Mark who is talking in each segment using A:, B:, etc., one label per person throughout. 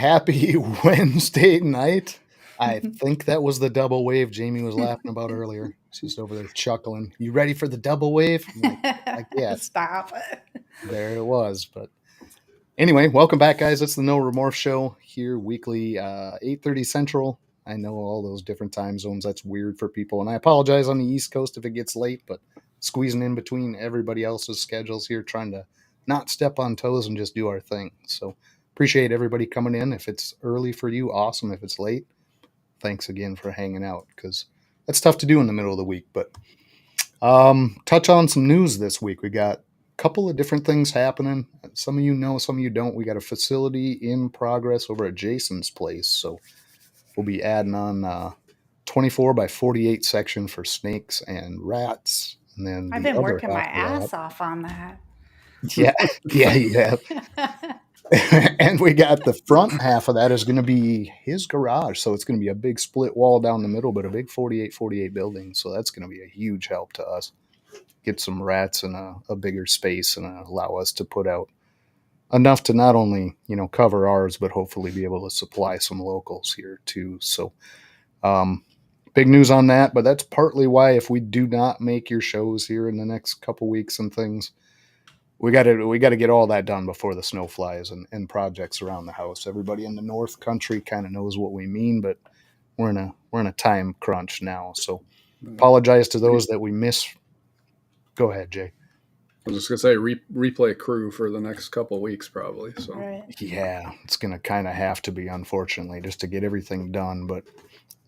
A: Happy Wednesday night. I think that was the double wave Jamie was laughing about earlier. She's over there chuckling. You ready for the double wave? I'm like yes.
B: Stop.
A: There it was. But anyway, welcome back, guys. It's the No Remorse Show here weekly, 8:30 Central. I know all those different time zones. That's weird for people. And I apologize on the East Coast if it gets late, but squeezing in between everybody else's schedules here, trying to not step on toes and just do our thing. So appreciate everybody coming in. If it's early for you, awesome. If it's late, thanks again for hanging out, because that's tough to do in the middle of the week. But touch on some news this week. We got a couple of different things happening. Some of you know, some of you don't. We got a facility in progress over at Jason's place. So we'll be adding on 24 by 48 section for snakes and rats. And then
B: I've
A: the
B: been
A: other
B: working my
A: half of
B: ass off on that.
A: yeah, you have. And we got the front half of that is going to be his garage. So it's going to be a big split wall down the middle, but a big 48 building. So that's going to be a huge help to us. Get some rats in a bigger space and allow us to put out enough to not only, cover ours, but hopefully be able to supply some locals here too. So big news on that, but that's partly why if we do not make your shows here in the next couple weeks and things, we got to get all that done before the snow flies and projects around the house. Everybody in the North Country kind of knows what we mean, but we're in a time crunch now. So apologize to those that we miss. Go ahead, Jay.
C: I was just gonna say replay crew for the next couple of weeks probably. So
B: Right.
A: Yeah, it's gonna kind of have to be, unfortunately, just to get everything done. But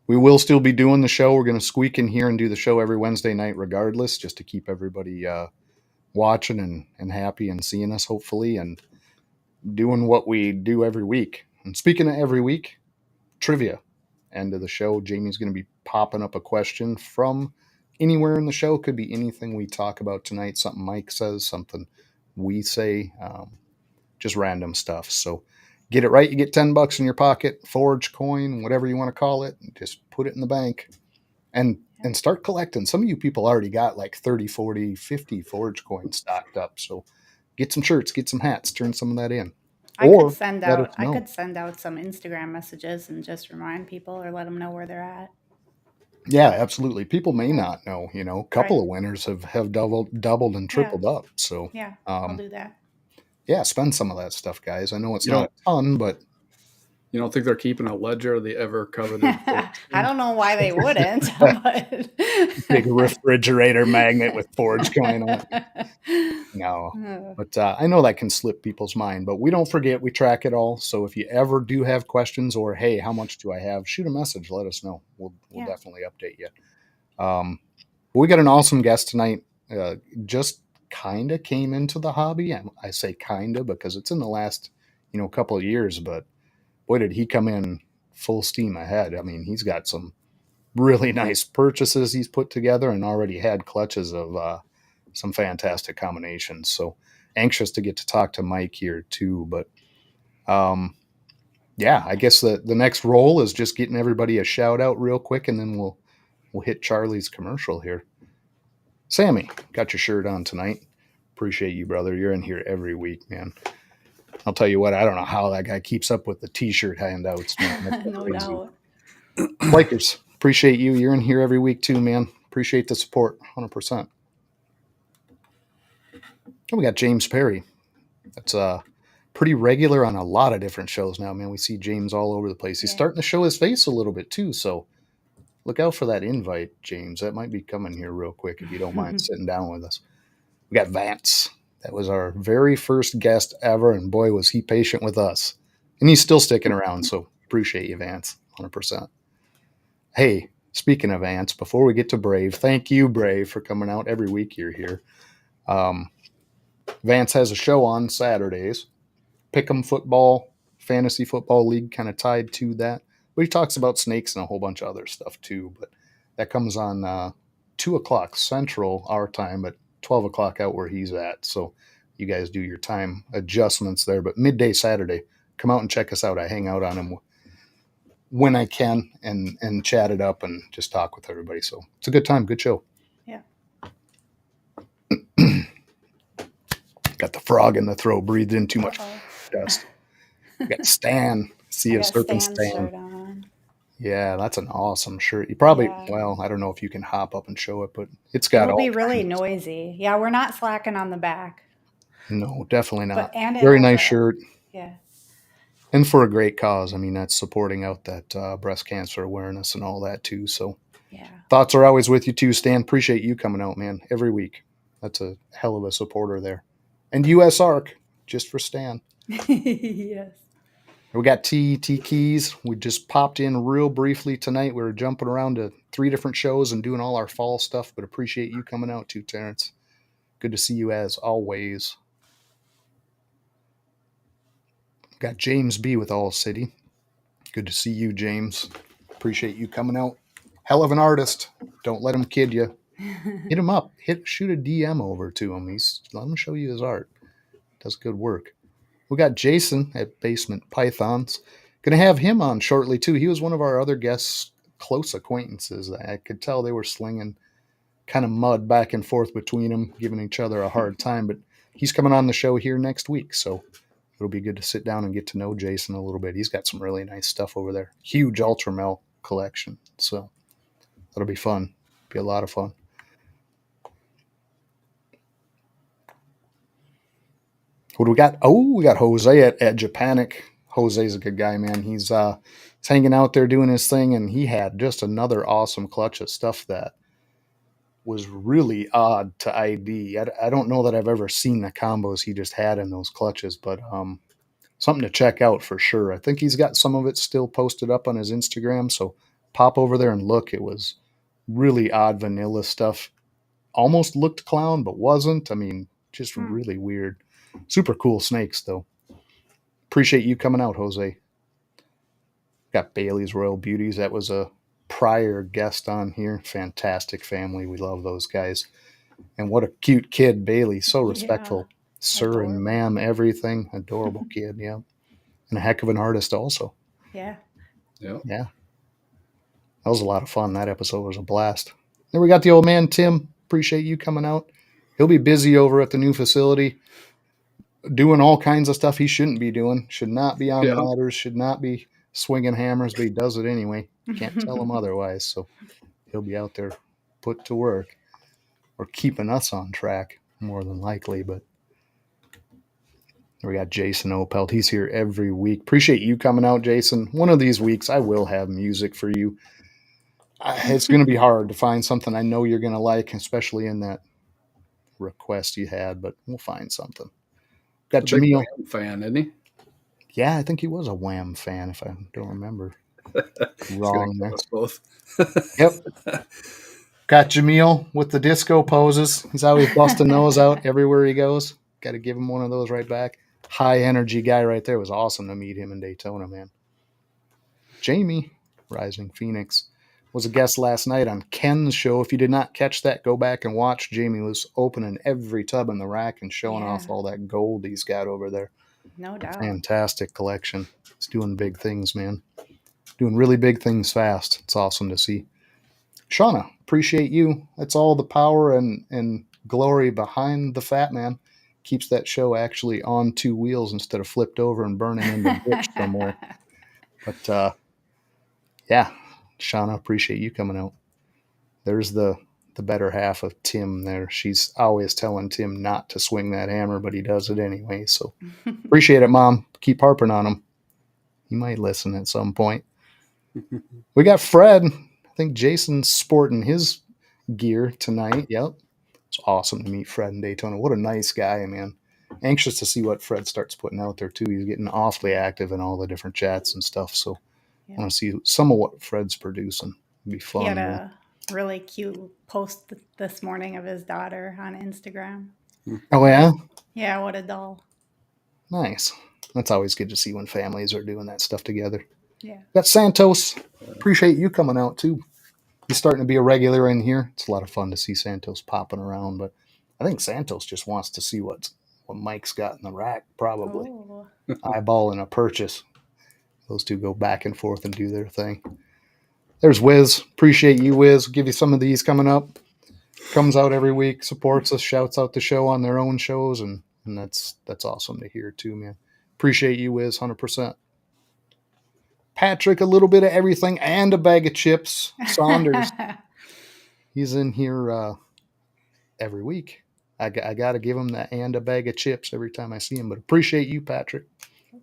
A: we will still be doing the show. We're gonna squeak in here and do the show every Wednesday night, regardless, just to keep everybody watching and happy and seeing us, hopefully, and doing what we do every week. And speaking of every week, trivia end of the show. Jamie's going to be popping up a question from anywhere in the show. Could be anything we talk about tonight, something Mike says, something we say, just random stuff. So get it right, you get $10 in your pocket, Forge coin, whatever you want to call it, just put it in the bank and start collecting. Some of you people already got like 30, 40, 50 Forge coins stocked up. So get some shirts, get some hats, turn some of that in.
B: I could send out some Instagram messages and just remind people or let them know where they're at.
A: Yeah, absolutely. People may not know, a couple of winners have doubled and tripled up. So
B: yeah, I'll do that.
A: Yeah, spend some of that stuff, guys. I know it's not a ton, but
C: you don't think they're keeping a ledger of the ever coveted?
B: I don't know why they wouldn't. But
A: big refrigerator magnet with Forge coin on it. No, but I know that can slip people's mind. But we don't forget, we track it all. So if you ever do have questions or, hey, how much do I have? Shoot a message. Let us know. We'll definitely update you. We got an awesome guest tonight. Just kind of came into the hobby. I say kind of because it's in the last, couple of years, but boy, did he come in full steam ahead. I mean, he's got some really nice purchases he's put together and already had clutches of some fantastic combinations. So anxious to get to talk to Mike here too. But I guess the next role is just getting everybody a shout out real quick, and then we'll hit Charlie's commercial here. Sammy, got your shirt on tonight. Appreciate you, brother. You're in here every week, man. I'll tell you what, I don't know how that guy keeps up with the t-shirt handouts, man.
B: No doubt.
A: Lakers, appreciate you. You're in here every week too, man. Appreciate the support, 100%. And we got James Perry. That's pretty regular on a lot of different shows now, man. We see James all over the place. He's starting to show his face a little bit too, so look out for that invite, James. That might be coming here real quick if you don't mind sitting down with us. We got Vance. That was our very first guest ever, and boy, was he patient with us. And he's still sticking around, so appreciate you, Vance, 100%. Hey, speaking of Vance, before we get to Brave, thank you, Brave, for coming out every week you're here. Vance has a show on Saturdays, Pick'em Football, Fantasy Football League, kind of tied to that. But he talks about snakes and a whole bunch of other stuff too. But that comes on 2 o'clock Central, our time, but 12 o'clock out where he's at. So you guys do your time adjustments there. But midday Saturday, come out and check us out. I hang out on him when I can and chat it up and just talk with everybody. So it's a good time, good show.
B: Yeah.
A: Got the frog in the throat, breathed in too much dust. We got Stan See a Serpents stand.
B: Shirt on.
A: Yeah, that's an awesome shirt. You probably, well, I don't know if you can hop up and show it, but it's got
B: It'll be really noisy. Yeah, we're not slacking on the back.
A: No, definitely not.
B: And
A: very nice shirt.
B: Yeah.
A: And for a great cause. I mean, that's supporting out that breast cancer awareness and all that too. So
B: yeah,
A: thoughts are always with you too, Stan. Appreciate you coming out, man, every week. That's a hell of a supporter there. And US ARC, just for Stan.
B: Yes.
A: We got T Keys. We just popped in real briefly tonight. We were jumping around to 3 different shows and doing all our fall stuff, but appreciate you coming out too, Terrence. Good to see you as always. Got James B with All City. Good to see you, James. Appreciate you coming out. Hell of an artist. Don't let him kid you. Hit him up. Shoot a DM over to him. Let him show you his art. Does good work. We got Jason at Basement Pythons. Going to have him on shortly too. He was one of our other guests, close acquaintances. I could tell they were slinging kind of mud back and forth between them, giving each other a hard time. But he's coming on the show here next week, so it'll be good to sit down and get to know Jason a little bit. He's got some really nice stuff over there. Huge Ultramel collection. So that'll be fun. Be a lot of fun. What do we got? Oh, we got Jose at Japanic. Jose's a good guy, man. He's hanging out there doing his thing, and he had just another awesome clutch of stuff that was really odd to ID. I don't know that I've ever seen the combos he just had in those clutches, but something to check out for sure. I think he's got some of it still posted up on his Instagram, so pop over there and look. It was really odd vanilla stuff. Almost looked clown, but wasn't. I mean, just really weird. Super cool snakes, though. Appreciate you coming out, Jose. Got Bailey's Royal Beauties. That was a prior guest on here. Fantastic family. We love those guys. And what a cute kid, Bailey. So respectful. Yeah. Sir adorable. And ma'am, everything. Adorable kid, yeah. And a heck of an artist also.
B: Yeah.
C: Yeah.
A: Yeah. That was a lot of fun. That episode was a blast. Then we got the old man, Tim. Appreciate you coming out. He'll be busy over at the new facility doing all kinds of stuff he shouldn't be doing. Should not be on ladders. Should not be swinging hammers, but he does it anyway. Can't tell him otherwise. So he'll be out there put to work or keeping us on track more than likely. But we got Jason Opelt. He's here every week. Appreciate you coming out, Jason. One of these weeks I will have music for you. It's going to be hard to find something I know you're going to like, especially in that request you had, but we'll find something. Got Jamil.
C: Wham fan, isn't he?
A: Yeah, I think he was a Wham fan, if I don't remember wrong there.
C: Both.
A: Yep. Got Jamil with the disco poses. He's always busting those out everywhere he goes. Got to give him one of those right back. High energy guy right there. It was awesome to meet him in Daytona, man. Jamie, Rising Phoenix, was a guest last night on Ken's show. If you did not catch that, go back and watch. Jamie was opening every tub in the rack and showing off all that gold he's got over there.
B: No doubt.
A: Fantastic collection. He's doing big things, man. Doing really big things fast. It's awesome to see. Shauna, appreciate you. That's all the power and glory behind the Fat Man. Keeps that show actually on 2 wheels instead of flipped over and burning in the ditch somewhere. But, yeah. Shauna, appreciate you coming out. There's the better half of Tim there. She's always telling Tim not to swing that hammer, but he does it anyway. So appreciate it, Mom. Keep harping on him. He might listen at some point. We got Fred. I think Jason's sporting his gear tonight. Yep. It's awesome to meet Fred in Daytona. What a nice guy, man. Anxious to see what Fred starts putting out there, too. He's getting awfully active in all the different chats and stuff. So I want to see some of what Fred's producing. It'd be fun.
B: He had a really cute post this morning of his daughter on Instagram.
A: Oh, yeah?
B: Yeah, what a doll.
A: Nice. That's always good to see when families are doing that stuff together.
B: Yeah.
A: Got Santos. Appreciate you coming out, too. He's starting to be a regular in here. It's a lot of fun to see Santos popping around, but I think Santos just wants to see what Mike's got in the rack, probably. Oh. Eyeballing a purchase. Those two go back and forth and do their thing. There's Wiz. Appreciate you, Wiz. Give you some of these coming up. Comes out every week, supports us, shouts out the show on their own shows, and that's awesome to hear too, man. Appreciate you, Wiz, 100%. Patrick, a little bit of everything and a bag of chips. Saunders, he's in here every week. I got to give him that and a bag of chips every time I see him. But appreciate you, Patrick.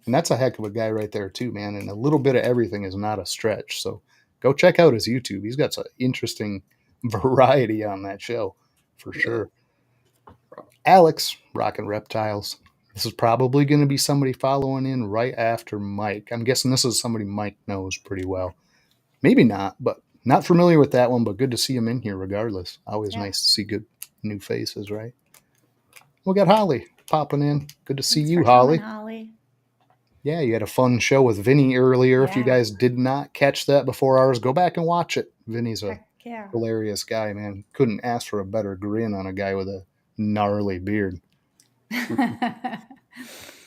A: And that's a heck of a guy right there, too, man. And a little bit of everything is not a stretch. So go check out his YouTube. He's got some interesting variety on that show for sure. Alex, Rockin' Reptiles. This is probably going to be somebody following in right after Mike. I'm guessing this is somebody Mike knows pretty well. Maybe not, but not familiar with that one, but good to see him in here regardless. Always nice to see good new faces, right? We got Holly popping in. Good to see you, Holly.
B: Holly.
A: Yeah, you had a fun show with Vinnie earlier. If you guys did not catch that before ours, go back and watch it. Vinnie's a hilarious guy, man. Couldn't ask for a better grin on a guy with a gnarly beard. And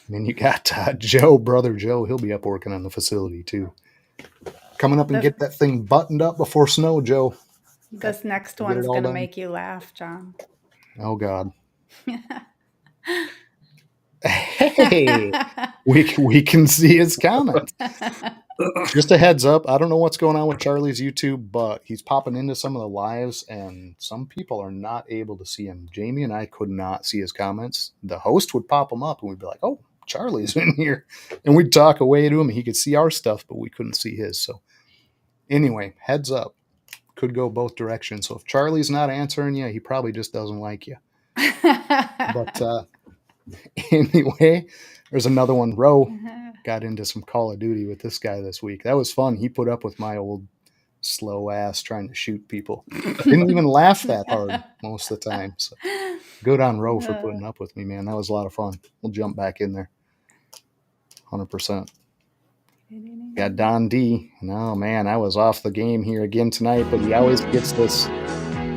A: then you got Joe, brother Joe. He'll be up working on the facility too. Coming up and get that thing buttoned up before snow, Joe.
B: This next one's going to make you laugh, John.
A: Oh, God. Hey, we can see his comments. Just a heads up, I don't know what's going on with Charlie's YouTube, but he's popping into some of the lives, and some people are not able to see him. Jamie and I could not see his comments. The host would pop them up, and we'd be like, oh, Charlie's in here. And we'd talk away to him, and he could see our stuff, but we couldn't see his. So anyway, heads up. Could go both directions. So if Charlie's not answering you, he probably just doesn't like you. But anyway, there's another one. Ro got into some Call of Duty with this guy this week. That was fun. He put up with my old slow ass trying to shoot people. Didn't even laugh that hard most of the time. So good on Ro for putting up with me, man. That was a lot of fun. We'll jump back in there. 100%. Got Don D. No, man, I was off the game here again tonight, but he always gets this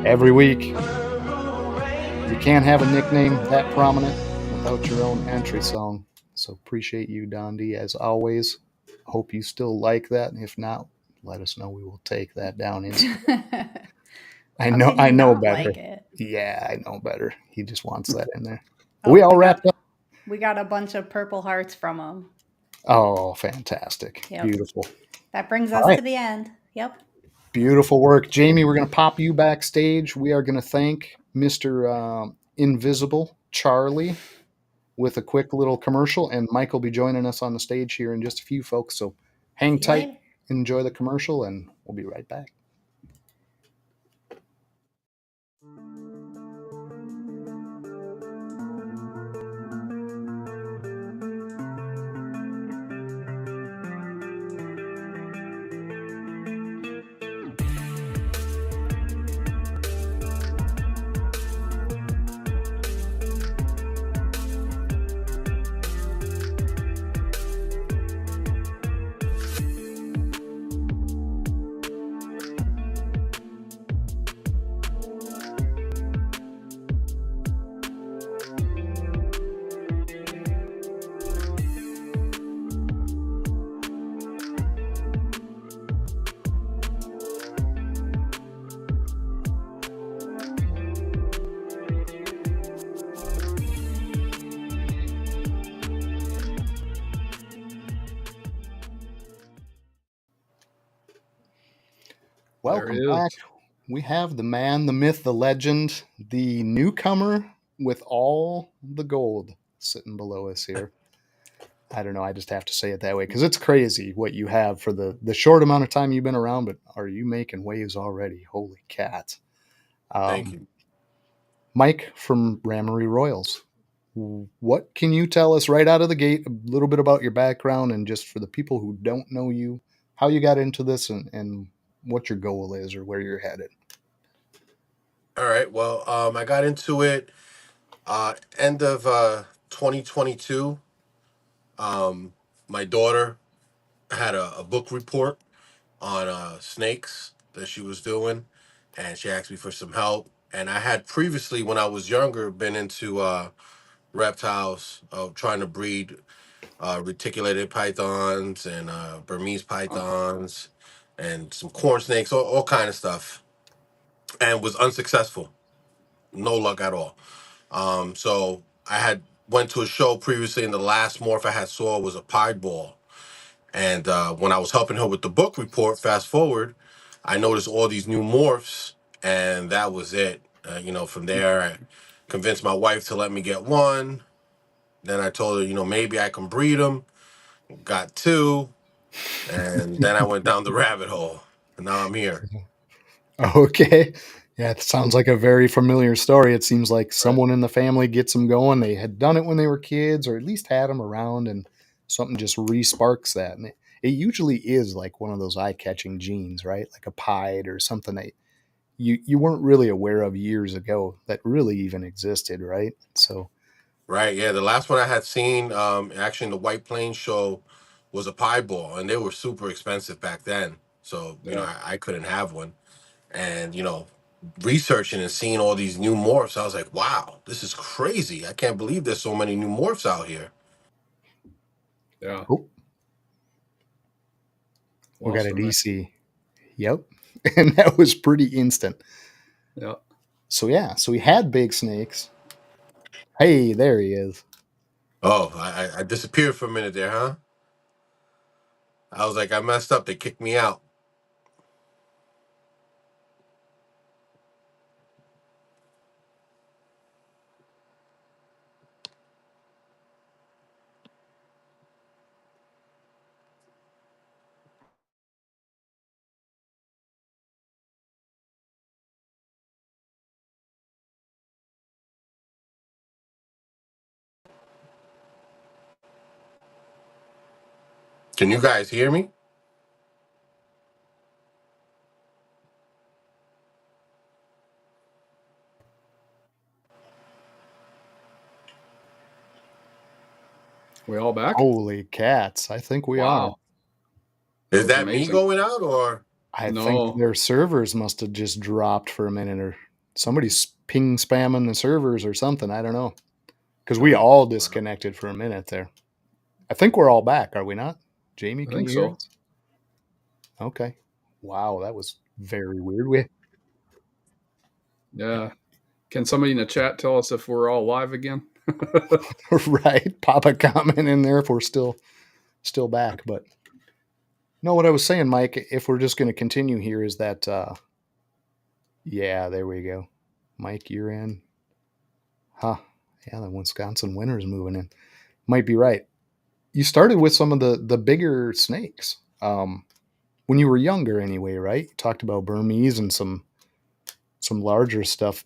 A: every week. You can't have a nickname that prominent without your own entry song. So appreciate you, Don D, as always. Hope you still like that. And if not, let us know. We will take that down instantly. I know better. Like yeah, I know better. He just wants that in there. We all wrapped up.
B: We got a bunch of purple hearts from him.
A: Oh, fantastic. Yep. Beautiful.
B: That brings us to the end. Yep.
A: Beautiful work. Jamie, we're going to pop you backstage. We are going to thank Mr. Invisible Charlie with a quick little commercial, and Mike will be joining us on the stage here in just a few, folks. So hang tight, enjoy the commercial, and we'll be right back. Welcome back. We have the man, the myth, the legend, the newcomer with all the gold sitting below us here. I don't know. I just have to say it that way because it's crazy what you have for the short amount of time you've been around, but are you making waves already? Holy cat.
D: Thank you.
A: Mike from Ramery Royals. What can you tell us right out of the gate, a little bit about your background and just for the people who don't know you, how you got into this and what your goal is or where you're headed?
D: All right. Well, I got into it end of 2022. My daughter had a book report on snakes that she was doing, and she asked me for some help. And I had previously, when I was younger, been into reptiles, trying to breed reticulated pythons and Burmese pythons and some corn snakes, all kind of stuff, and was unsuccessful. No luck at all. So I had went to a show previously, and the last morph I had saw was a pied ball, And when I was helping her with the book report, fast forward, I noticed all these new morphs, and that was it. From there, I convinced my wife to let me get one. Then I told her, maybe I can breed them. Got two, and then I went down the rabbit hole, and now I'm here.
A: Okay. Yeah, it sounds like a very familiar story. It seems like
C: Right.
A: someone in the family gets them going. They had done it when they were kids, or at least had them around, and something just re-sparks that. And it usually is like one of those eye-catching genes, right? Like a pied or something that you weren't really aware of years ago that really even existed, right? So,
D: Right? Yeah, the last one I had seen, actually in the White Plains show, was a pie ball, and they were super expensive back then. So
C: Yeah.
D: I couldn't have one. And researching and seeing all these new morphs, I was like, wow, this is crazy. I can't believe there's so many new morphs out here.
C: Yeah.
A: oh, we got
C: Lost
A: a
C: him there.
A: DC. Yep. And that was pretty instant.
C: Yeah.
A: So yeah, so we had big snakes. Hey, there he is.
D: Oh, I disappeared for a minute there, huh? I was like, I messed up. They kicked me out. Can you guys hear me?
C: We all back?
A: Holy cats. I think we are.
C: Wow. That
D: Is
C: was
D: that me
C: amazing.
D: going out or?
A: I think
C: No.
A: their servers must have just dropped for a minute, or somebody's ping spamming the servers or something. I don't know. Because we all disconnected for a minute there. I think we're all back, are we not? Jamie,
C: I
A: can
C: think
A: you hear
C: so.
A: us? Okay. Wow, that was very weird. We
C: Yeah. Can somebody in the chat tell us if we're all live again?
A: right, pop a comment in there if we're still back. But no, what I was saying, Mike, if we're just going to continue here, is that yeah, there we go. Mike, you're in. Huh. Yeah, the Wisconsin winter's moving in. Might be right. You started with some of the bigger snakes when you were younger, anyway, right? You talked about Burmese and some larger stuff.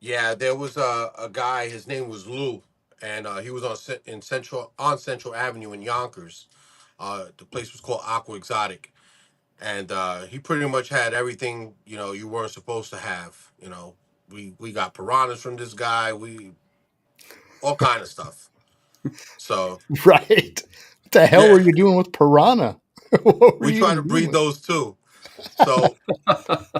D: Yeah, there was a guy. His name was Lou, and he was on Central Avenue in Yonkers. The place was called Aqua Exotic, and he pretty much had everything you weren't supposed to have. We got piranhas from this guy. We all kind of stuff. So
A: Right? What the hell
D: yeah,
A: were you doing with piranha? What were
D: we
A: you
D: try
A: even
D: to
A: doing
D: breed
A: with?
D: those too. So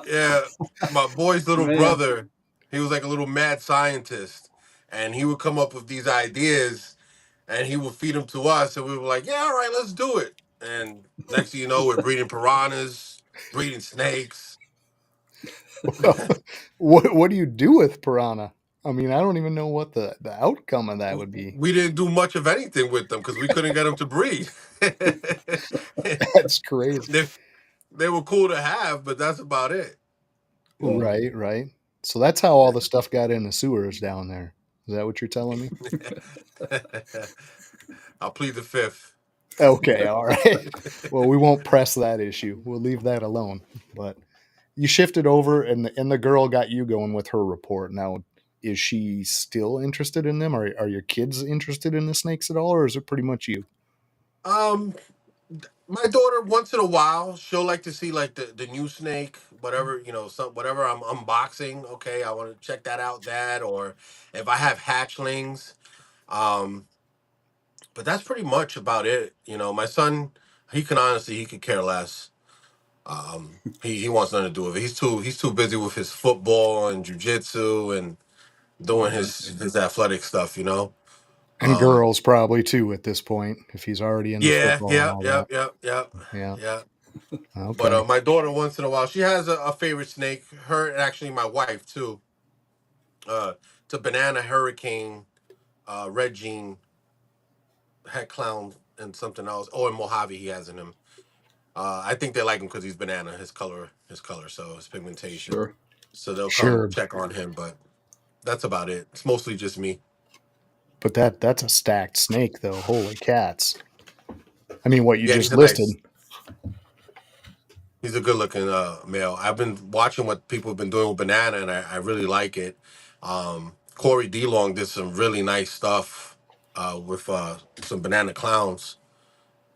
D: yeah, my boy's little
C: Man.
D: brother, he was like a little mad scientist, and he would come up with these ideas, and he would feed them to us, and we were like, yeah, all right, let's do it. And next thing you know, we're breeding piranhas, breeding snakes.
A: Well, what do you do with piranha? I mean, I don't even know what the outcome of that would be.
D: We didn't do much of anything with them because we couldn't get them to breed.
A: That's crazy.
D: they, they were cool to have, but that's about it.
C: Yeah.
A: Right, right. So that's how all the stuff got in the sewers down there. Is that what you're telling me?
D: I'll plead the fifth.
A: Okay, all right. Well, we won't press that issue. We'll leave that alone. But you shifted over, and the girl got you going with her report. Now, is she still interested in them? Are your kids interested in the snakes at all, or is it pretty much you?
D: Um, my daughter, once in a while, she'll like to see like the new snake, whatever whatever I'm unboxing. Okay, I want to check that out. That or if I have hatchlings. Um, but that's pretty much about it. My son, he could care less. He wants nothing to do with it. He's too busy with his football and jujitsu and doing
C: Yeah.
D: his athletic stuff.
A: And
D: Um,
A: girls probably too at this point, if he's already into
D: yeah,
A: football and
D: yeah,
A: all
D: yeah,
A: that.
D: yeah, yeah,
A: Yeah.
D: yeah. But
A: Okay.
D: my daughter, once in a while, she has a favorite snake. Her and actually my wife too. It's a banana hurricane, red jean, head clown and something else. Oh, and Mojave he has in him. I think they like him because he's banana, his color, so his pigmentation.
C: Sure.
D: So they'll come
A: Sure.
D: check on him, but that's about it. It's mostly just me.
A: But that's a stacked snake, though. Holy cats! I mean, what you
D: Yeah,
A: just listed.
D: He's a good looking male. I've been watching what people have been doing with banana, and I really like it. Corey DeLong did some really nice stuff with some banana clowns,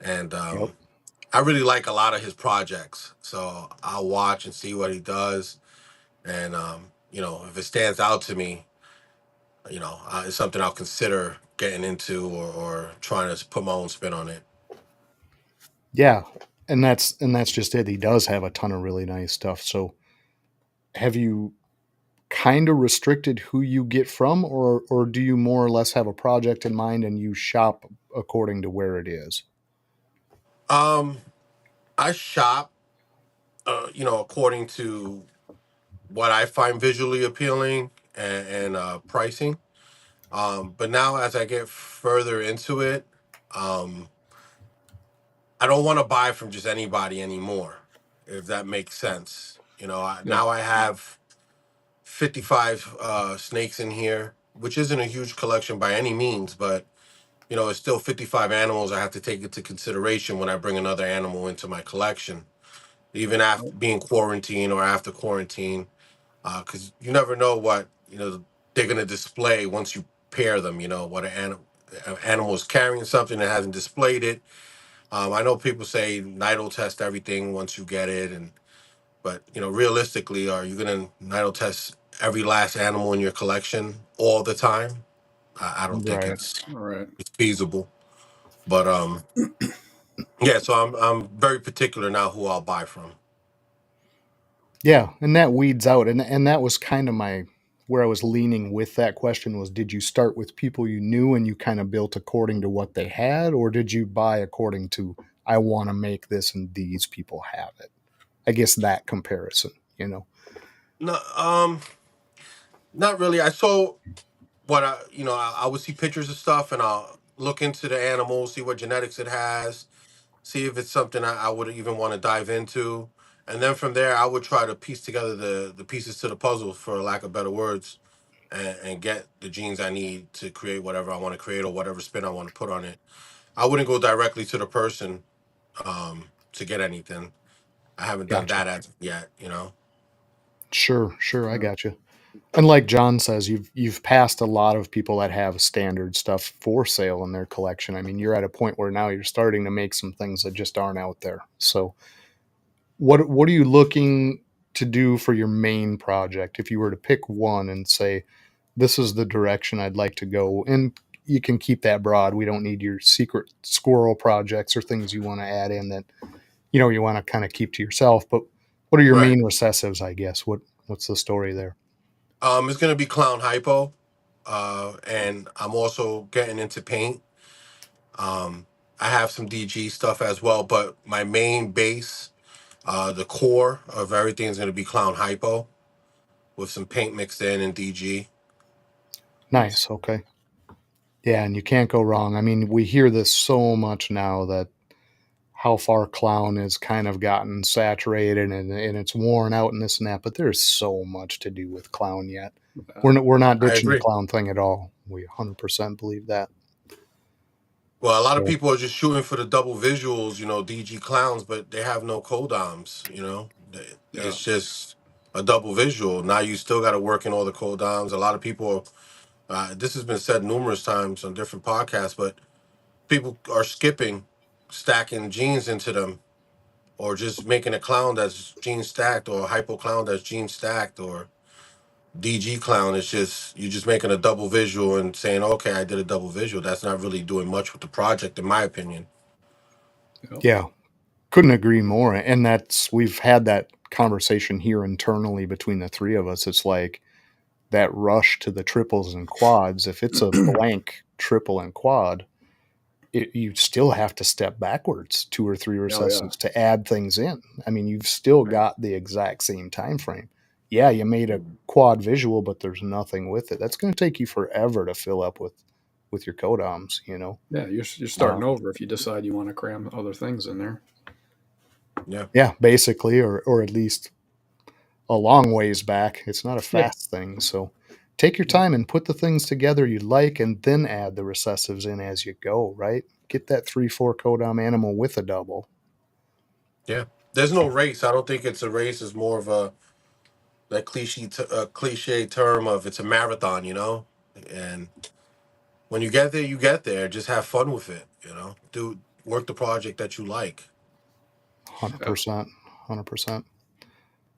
D: and
A: Yep.
D: I really like a lot of his projects. So I'll watch and see what he does, and if it stands out to me, it's something I'll consider getting into or trying to put my own spin on it.
A: Yeah, and that's just it. He does have a ton of really nice stuff. So, have you kind of restricted who you get from, or do you more or less have a project in mind and you shop according to where it is?
D: I shop, according to what I find visually appealing and pricing. But now, as I get further into it, um, I don't want to buy from just anybody anymore, if that makes sense.
C: Yeah.
D: Now I have 55 snakes in here, which isn't a huge collection by any means, but it's still 55 animals I have to take into consideration when I bring another animal into my collection, even after being quarantined or after quarantine, because you never know what they're going to display once you pair them. What an animal is carrying something that hasn't displayed it. I know people say nidal test everything once you get it, but realistically, are you going to nidal test every last animal in your collection all the time? I don't think
A: Right.
D: it's
C: All right.
D: feasible. But yeah. So I'm very particular now who I'll buy from.
A: Yeah, and that weeds out, and that was kind of my where I was leaning with that question was: did you start with people you knew and you kind of built according to what they had, or did you buy according to I want to make this and these people have it? I guess that comparison,
D: No, not really. I saw what I would see pictures of stuff, and I'll look into the animal, see what genetics it has, see if it's something I would even want to dive into, and then from there I would try to piece together the pieces to the puzzle, for lack of better words, and get the genes I need to create whatever I want to create or whatever spin I want to put on it. I wouldn't go directly to the person to get anything. I haven't done
A: Gotcha.
D: that as of yet.
A: Sure, I
C: Yeah.
A: got you. And like John says, you've passed a lot of people that have standard stuff for sale in their collection. I mean, you're at a point where now you're starting to make some things that just aren't out there. So, what are you looking to do for your main project? If you were to pick one and say, this is the direction I'd like to go, and you can keep that broad. We don't need your secret squirrel projects or things you want to add in that you want to kind of keep to yourself. But what are your
D: Right.
A: main recessives? I guess what's the story there?
D: It's gonna be clown hypo, and I'm also getting into paint. Um, I have some DG stuff as well, but my main base, the core of everything is gonna be clown hypo with some paint mixed in and DG.
A: Nice. Okay. Yeah, and you can't go wrong. I mean, we hear this so much now that how far clown has kind of gotten saturated and it's worn out and this and that, but there's so much to do with clown yet. We're not
D: I
A: ditching the
D: agree.
A: clown thing at all. We 100% believe that.
D: Well, a lot of
A: So,
D: people are just shooting for the double visuals, DG clowns, but they have no codoms.
C: Yeah.
D: It's just a double visual. Now you still got to work in all the codoms. A lot of people, this has been said numerous times on different podcasts, but people are skipping stacking genes into them, or just making a clown that's gene stacked, or a hypo clown that's gene stacked, or DG clown. It's just you're just making a double visual and saying, okay, I did a double visual. That's not really doing much with the project, in my opinion.
C: Yep.
A: yeah, couldn't agree more. And we've had that conversation here internally between the three of us. It's like that rush to the triples and quads. If it's a blank triple and quad, you still have to step backwards 2 or 3
C: Oh yeah.
A: recessives to add things in. I mean, you've still
D: Right.
A: got the exact same time frame. Yeah, you made a quad visual, but there's nothing with it. That's going to take you forever to fill up with with your codoms, you know.
C: Yeah, you're starting over if you decide you want to cram other things in there.
A: Yeah, basically, or at least a long ways back. It's not a fast thing, so take your time and put the things together you like, and then add the recessives in as you go. Right, get that 3-4 codom animal with a double.
D: Yeah, there's no race. I don't think it's a race. It's more of a that cliche term of it's a marathon, you know. And when you get there, you get there. Just have fun with it, you know. Do work the project that you like.
A: 100%, 100%.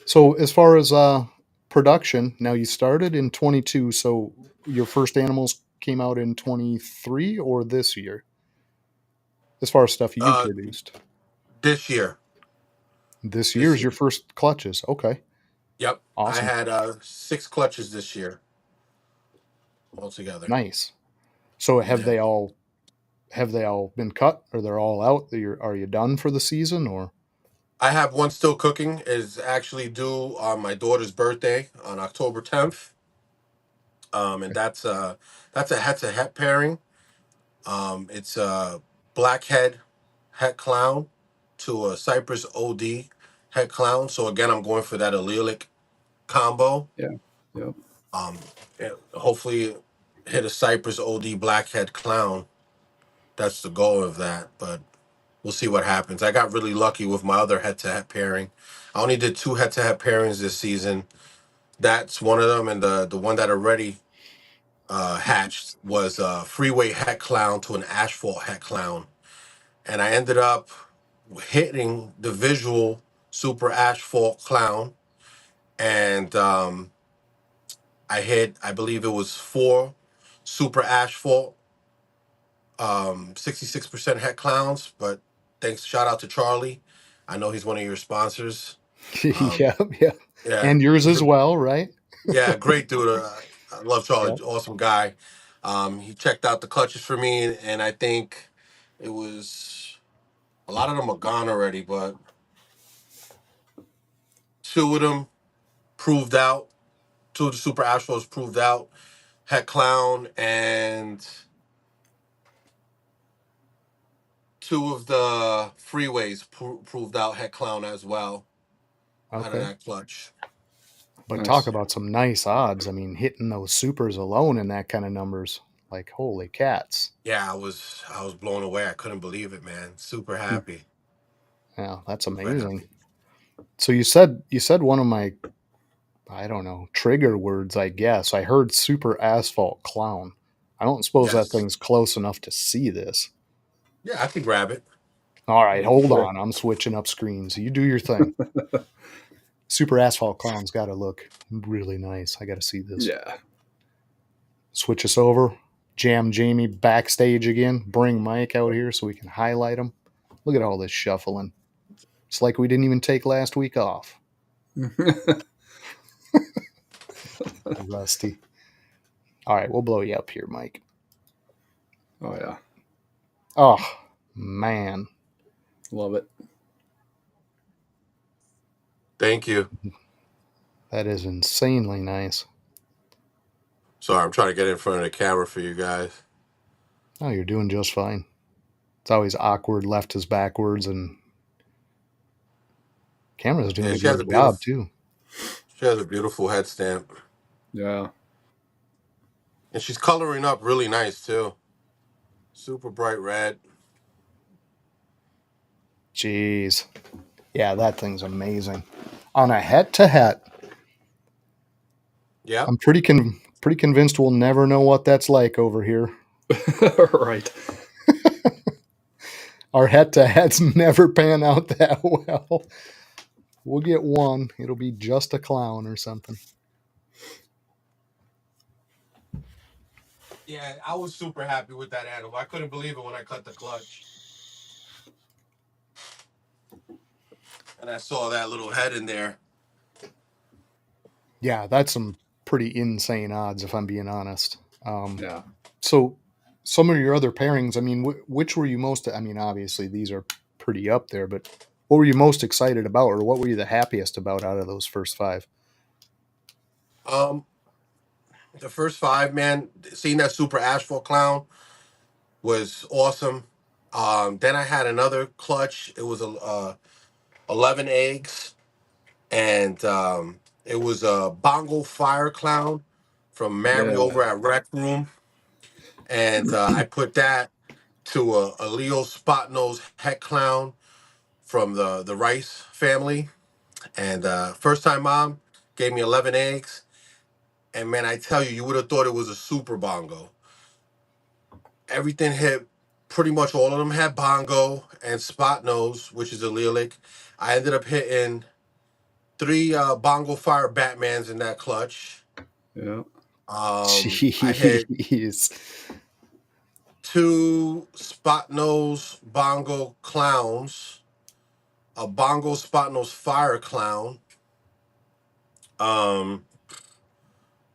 A: So as far as production, now you started in 22. So your first animals came out in 23 or this year? As far as stuff you
D: Uh,
A: produced,
D: this year,
A: this year
D: this
A: is your
D: year.
A: first clutches. Okay,
D: Yep, I
A: awesome,
D: had 6 clutches this year altogether.
A: nice. So
D: Yeah,
A: have they all been cut, or they're all out? Are you done for the season, or?
D: I have one still cooking. Is actually due on my daughter's birthday on October 10th. And that's a head to head pairing. It's a blackhead het clown to a Cypress OD het clown. So again, I'm going for that allelic combo.
C: Yeah. Yep.
D: And hopefully hit a Cypress OD blackhead clown. That's the goal of that, but we'll see what happens. I got really lucky with my other head to head pairing. I only did 2 head to head pairings this season. That's one of them, and the one that already hatched was a freeway het clown to an asphalt het clown, and I ended up hitting the visual super asphalt clown, and I believe it was 4 super asphalt 66% het clowns. But thanks, shout out to Charlie. I know he's one of your sponsors.
A: Yeah, yeah,
D: Yeah,
A: and yours
D: he's
A: as
D: a
A: well, right?
D: yeah, great dude. I love
A: Yeah.
D: Charlie, awesome guy. He checked out the clutches for me, and I think it was a lot of them are gone already, but 2 of them proved out. 2 of the super astros proved out. Het clown and 2 of the freeways proved out. Het clown as well out of
A: Okay.
D: that clutch.
A: But
C: Nice.
A: talk about some nice odds. I mean, hitting those supers alone in that kind of numbers, like holy cats.
D: Yeah, I was blown away. I couldn't believe it, man. Super happy.
A: Yeah, that's
D: Super
A: amazing.
D: happy.
A: So you said one of my, I don't know, trigger words, I guess. I heard super asphalt clown. I don't suppose that
D: Yes.
A: thing's close enough to see this.
D: Yeah, I can grab it.
A: All right, hold
C: Sure.
A: on. I'm switching up screens. You do your thing. Super asphalt clown's got to look really nice. I got to see this.
C: Yeah.
A: Switch us over. Jam Jamie backstage again. Bring Mike out here so we can highlight him. Look at all this shuffling. It's like we didn't even take last week off. Rusty. All right, we'll blow you up here, Mike.
C: Oh yeah.
A: Oh, man.
C: Love it.
D: Thank you.
A: That is insanely nice.
D: Sorry, I'm trying to get in front of the camera for you guys.
A: Oh, you're doing just fine. It's always awkward. Left is backwards, and camera's doing
D: Yeah,
A: a good job, too.
D: she has a beautiful head stamp.
C: Yeah.
D: And she's coloring up really nice too. Super bright red.
A: Jeez. Yeah, that thing's amazing. On a head-to-head,
D: Yeah.
A: I'm pretty convinced we'll never know what that's like over here.
C: Right.
A: Our head-to-heads never pan out that well. We'll get one. It'll be just a clown or something.
D: Yeah, I was super happy with that animal. I couldn't believe it when I cut the clutch. And I saw that little head in there.
A: Yeah, that's some pretty insane odds, if I'm being honest.
C: Yeah.
A: So some of your other pairings, I mean, which were you most, I mean, obviously these are pretty up there, but what were you most excited about, or what were you the happiest about out of those first 5?
D: The first 5, man, seeing that super asphalt clown was awesome. Then I had another clutch. It was 11 eggs, and it was a Bongo Fire Clown from Mary
C: Yeah.
D: over at Rec Room, and I put that to a Leo Spot Nose Het Clown from the Rice family. And first time mom gave me 11 eggs, and man, I tell you, you would have thought it was a super bongo. Everything hit. Pretty much all of them had bongo and spot nose, which is allelic. I ended up hitting three bongo fire Batmans in that clutch.
C: Yeah.
D: I hit
A: Jeez.
D: two spot nose bongo clowns, a bongo spot nose fire clown. Um,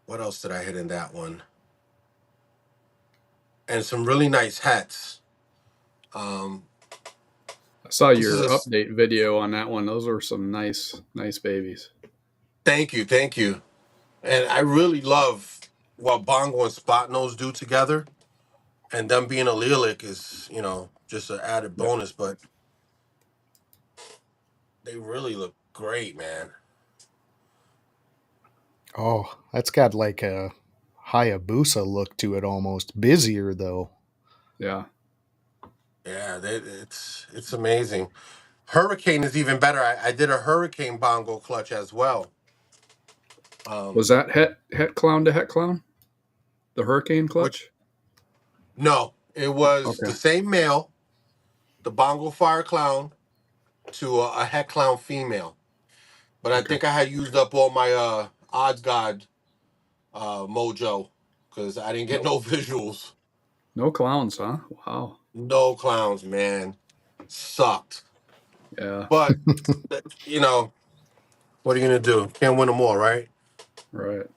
D: what else did I hit in that one? And some really nice hats.
C: I saw
D: This is
C: your
D: a
C: update video on that one. Those are some nice babies.
D: thank you. And I really love what bongo and spot nose do together. And them being allelic is, just an added
C: Yep.
D: bonus. But they really look great, man.
A: Oh, that's got like a Hayabusa look to it almost. Busier though.
C: Yeah.
D: Yeah, it's amazing. Hurricane is even better. I did a hurricane bongo clutch as well.
C: Was
D: Um,
C: that het clown to het clown? The hurricane
D: which
C: clutch?
D: no, it was
C: Okay.
D: the same male, the bongo fire clown, to a het clown female. But I
C: Okay.
D: think I had used up all my odds god mojo because I didn't get no visuals.
C: No clowns, huh? Wow.
D: No clowns, man. Sucked.
C: Yeah.
D: But what are you gonna do? Can't win them all, right?
C: Right.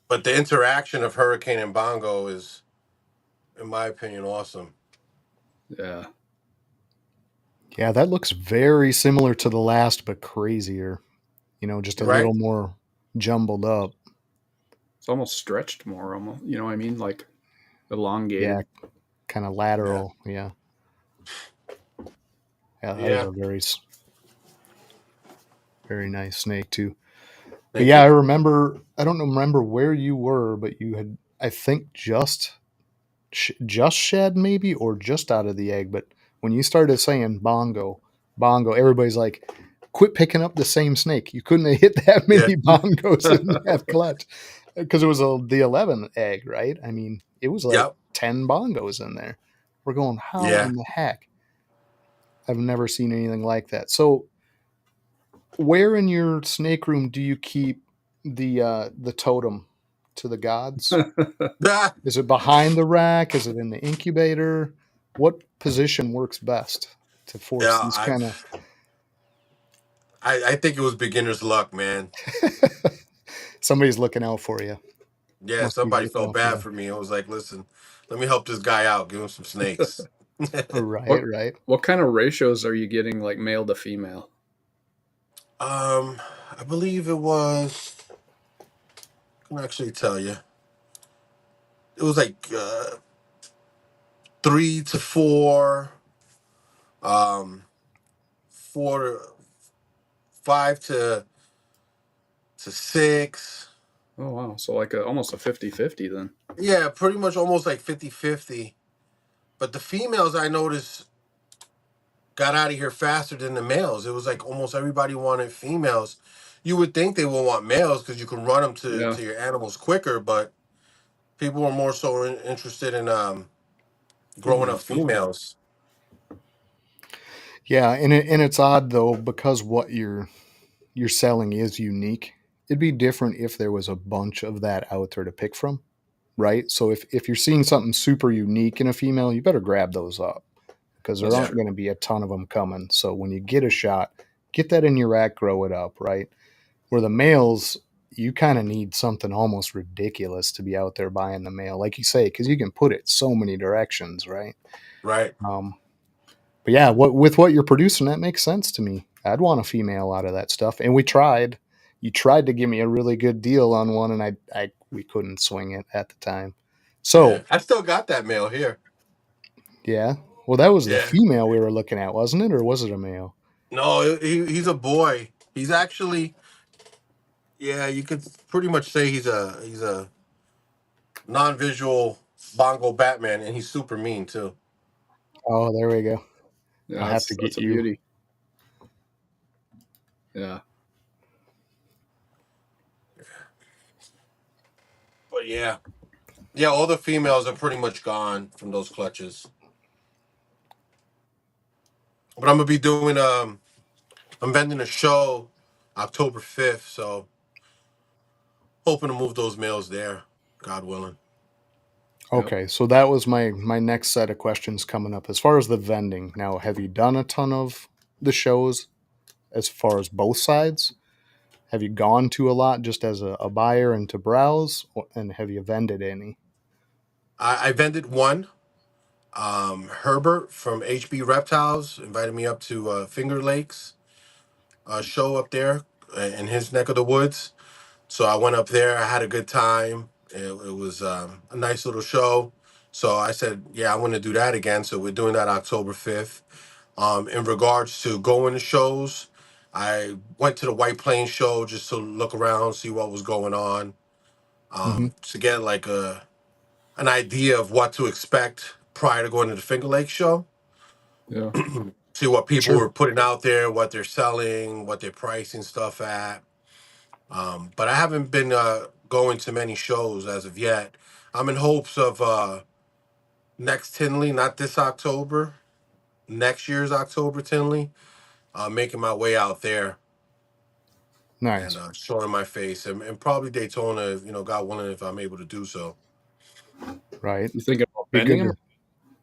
D: But the interaction of Hurricane and Bongo is, in my opinion, awesome.
C: Yeah.
A: Yeah, that looks very similar to the last, but crazier. Just a
D: Right?
A: little more jumbled up.
C: It's almost stretched more, almost. You know what I mean? Like
A: Yeah,
C: elongated.
A: kind of
D: Yeah.
A: lateral. Yeah. Yeah, that is
D: Yeah.
A: a very nice snake too. But
D: Thank
A: yeah,
D: you.
A: I don't remember where you were, but you had, I think, just shed maybe, or just out of the egg. But when you started saying bongo, everybody's like, quit picking up the same snake. You couldn't have hit that
D: Yeah.
A: many bongos in that clutch, because it was the 11 egg, right? I mean, it was like
D: Yep.
A: 10 bongos in there. We're going, how
D: Yeah.
A: in the heck? I've never seen anything like that. So where in your snake room do you keep the totem to the gods?
D: Ah,
A: Is it behind the rack? Is it in the incubator? What position works best to force
D: yeah.
A: these kind of?
D: I think it was beginner's luck, man.
A: Somebody's looking out for you.
D: Yeah.
A: Must be
D: Somebody
A: looking
D: felt
A: out for
D: bad
A: you.
D: for me. I was like, listen, let me help this guy out. Give him some snakes.
A: Right,
C: what
A: right.
C: what kind of ratios are you getting, like male to female?
D: I believe it was. I can actually tell you. It was like 3 to 4, um, 5 to 6.
C: Oh wow. So like almost a 50-50 then.
D: Yeah, pretty much almost like 50-50. But the females I noticed got out of here faster than the males. It was like almost everybody wanted females. You would think they would want males because you can run them
C: Yeah.
D: to your animals quicker, but people were more so interested in growing up
C: Females, huh?
D: females.
A: Yeah, and it's odd though, because what you're selling is unique. It'd be different if there was a bunch of that out there to pick from, right? So if you're seeing something super unique in a female, you better grab those up, because there
C: That's
D: Yeah,
A: aren't
C: true.
A: going to be a ton of them coming. So when you get a shot, get that in your rack, grow it up, right? Where the males, you kind of need something almost ridiculous to be out there buying the male, like you say, because you can put it so many directions, right?
D: right.
A: Um, but yeah, with what you're producing, that makes sense to me. I'd want a female out of that stuff, and we tried. You tried to give me a really good deal on one, and we couldn't swing it at the time. So
D: I still got that male here.
A: yeah, well, that was the
D: Yeah.
A: female we were looking at, wasn't it, or was it a male?
D: No, he's a boy. He's actually, yeah, you could pretty much say he's a non-visual bongo Batman, and he's super mean too.
A: Oh, there we go.
C: Yeah,
A: I'll have to
C: that's
A: get
C: a
A: you.
C: beauty. Yeah.
D: But yeah, all the females are pretty much gone from those clutches. But I'm gonna be doing I'm vending a show October 5th, so hoping to move those males there, God willing.
A: Okay, yep. So that was my next set of questions coming up. As far as the vending, now, have you done a ton of the shows as far as both sides? Have you gone to a lot just as a buyer and to browse, and have you vended any?
D: I vended one. Herbert from HB Reptiles invited me up to Finger Lakes show up there in his neck of the woods. So I went up there. I had a good time. It was a nice little show. So I said, yeah, I want to do that again. So we're doing that October 5th. In regards to going to shows, I went to the White Plains show just to look around, see what was going on, to get like an idea of what to expect prior to going to the Finger Lakes show.
C: Yeah.
D: See what people
A: Sure.
D: were putting out there, what they're selling, what they're pricing stuff at. But I haven't been going to many shows as of yet. I'm in hopes of next Tinley, not this October, next year's October Tinley, making my way out there.
A: Nice.
D: And showing my face. And probably Daytona, God willing, if I'm able to do so.
A: Right.
C: You thinking about vending them?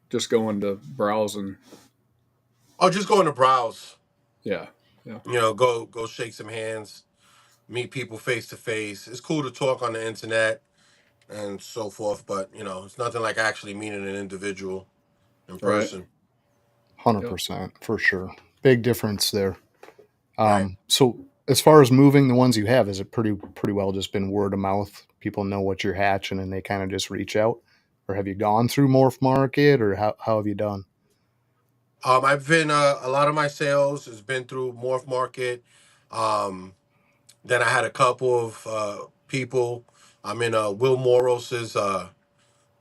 C: Just going to browse and...
D: Oh, just going to browse.
C: Yeah.
D: Go shake some hands, meet people face to face. It's cool to talk on the internet and so forth, but it's nothing like actually meeting an individual in person.
A: 100% for sure. Big difference there. So as far as moving the ones you have, is it pretty well just been word of mouth? People know what you're hatching and they kind of just reach out, or have you gone through MorphMarket, or how have you done?
D: I've been a lot of my sales has been through MorphMarket. Then I had a couple of people. I'm in Will Moros's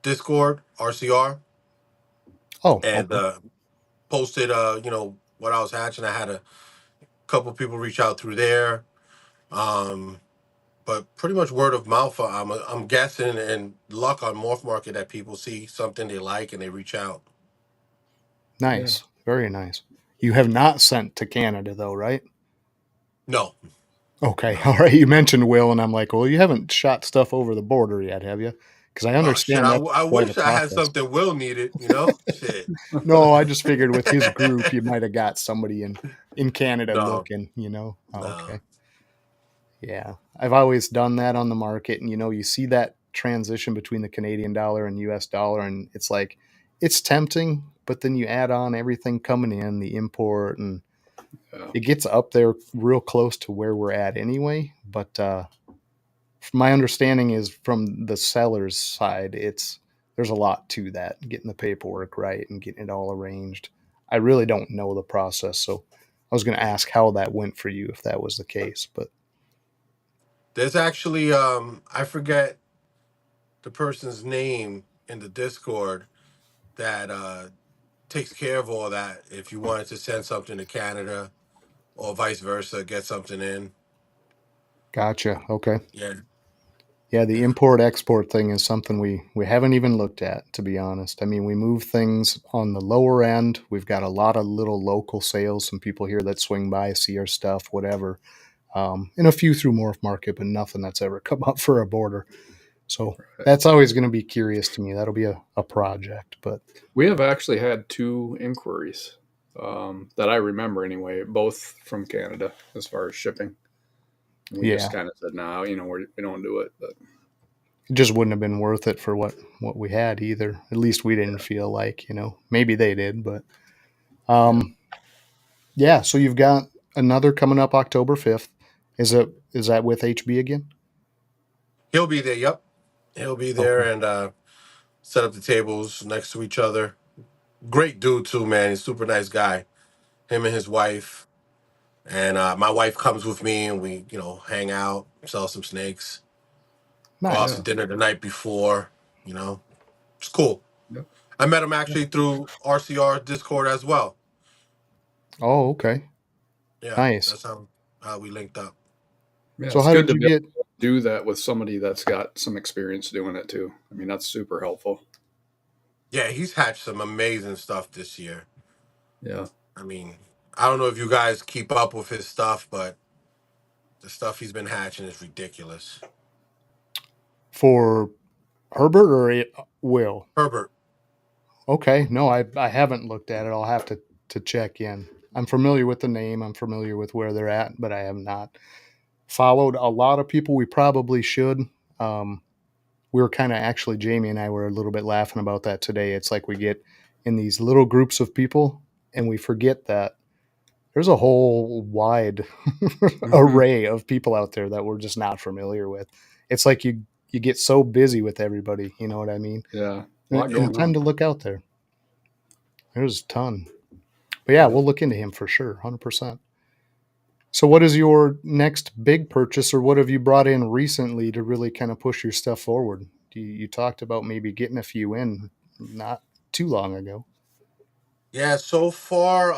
D: Discord, RCR.
A: Oh,
D: And
A: okay.
D: Posted what I was hatching. I had a couple people reach out through there. But pretty much word of mouth. I'm guessing, and luck on MorphMarket that people see something they like and they reach out.
A: Nice. Yeah. Very nice. You have not sent to Canada though, right?
D: No.
A: Okay. No. All right. You mentioned Will, and I'm like, well, you haven't shot stuff over the border yet, have you? Because I understand
D: that. I wish I had something Will needed, Shit.
A: No, I just figured with his group, you might have got somebody in Canada looking,
D: No.
A: Okay. Yeah. I've always done that on the market. And, you see that transition between the Canadian dollar and US dollar. And it's like, it's tempting, but then you add on everything coming in, the import, and it gets up there real close to where we're at anyway. But my understanding is from the seller's side, there's a lot to that, getting the paperwork right and getting it all arranged. I really don't know the process, so I was going to ask how that went for you if that was the case. But
D: there's actually I forget the person's name in the Discord that takes care of all that. If you wanted to send something to Canada or vice versa, get something in.
A: Gotcha. Okay.
D: Yeah,
A: the import-export thing is something we haven't even looked at, to be honest. I mean, we move things on the lower end. We've got a lot of little local sales, some people here that swing by, see our stuff, whatever. And a few through MorphMarket, but nothing that's ever come up for a border. So that's always going to be curious to me. That'll be a project. But
C: we have actually had 2 inquiries that I remember anyway, both from Canada as far as shipping. We just kind of said, no, we don't do it. But
A: it just wouldn't have been worth it for what we had either. At least we didn't feel like, maybe they did, but so you've got another coming up October 5th. Is that with HB again?
D: He'll be there. Yep. He'll be there. Okay. And set up the tables next to each other. Great dude too, man. He's a super nice guy. Him and his wife. And my wife comes with me, and we, hang out, sell some snakes, go out
A: Nice.
D: to dinner the night before. It's cool.
C: Yep.
D: I met him actually through RCR Discord as well.
A: Oh, okay.
D: Yeah,
A: Nice.
D: that's how we linked up.
C: Yeah,
A: So
C: it's
A: how
C: good
A: did
C: to
A: you
C: be able
A: get?
C: to do that with somebody that's got some experience doing it too. I mean, that's super helpful.
D: Yeah, he's hatched some amazing stuff this year.
C: Yeah.
D: I mean, I don't know if you guys keep up with his stuff, but the stuff he's been hatching is ridiculous.
A: For Herbert or Will?
D: Herbert.
A: Okay, no, I haven't looked at it. I'll have to check in. I'm familiar with the name. I'm familiar with where they're at, but I have not followed a lot of people. We probably should. Um, we were kind of actually, Jamie and I were a little bit laughing about that today. It's like we get in these little groups of people and we forget that there's a whole wide
C: Mm-hmm.
A: array of people out there that we're just not familiar with. It's like you get so busy with everybody, you know what I mean?
C: Yeah. A lot
A: And
C: going
A: time
C: on.
A: to look out there. There's a ton. But yeah,
C: Yeah.
A: we'll look into him for sure, 100%. So what is your next big purchase, or what have you brought in recently to really kind of push your stuff forward? You talked about maybe getting a few in not too long ago.
D: Yeah, so far,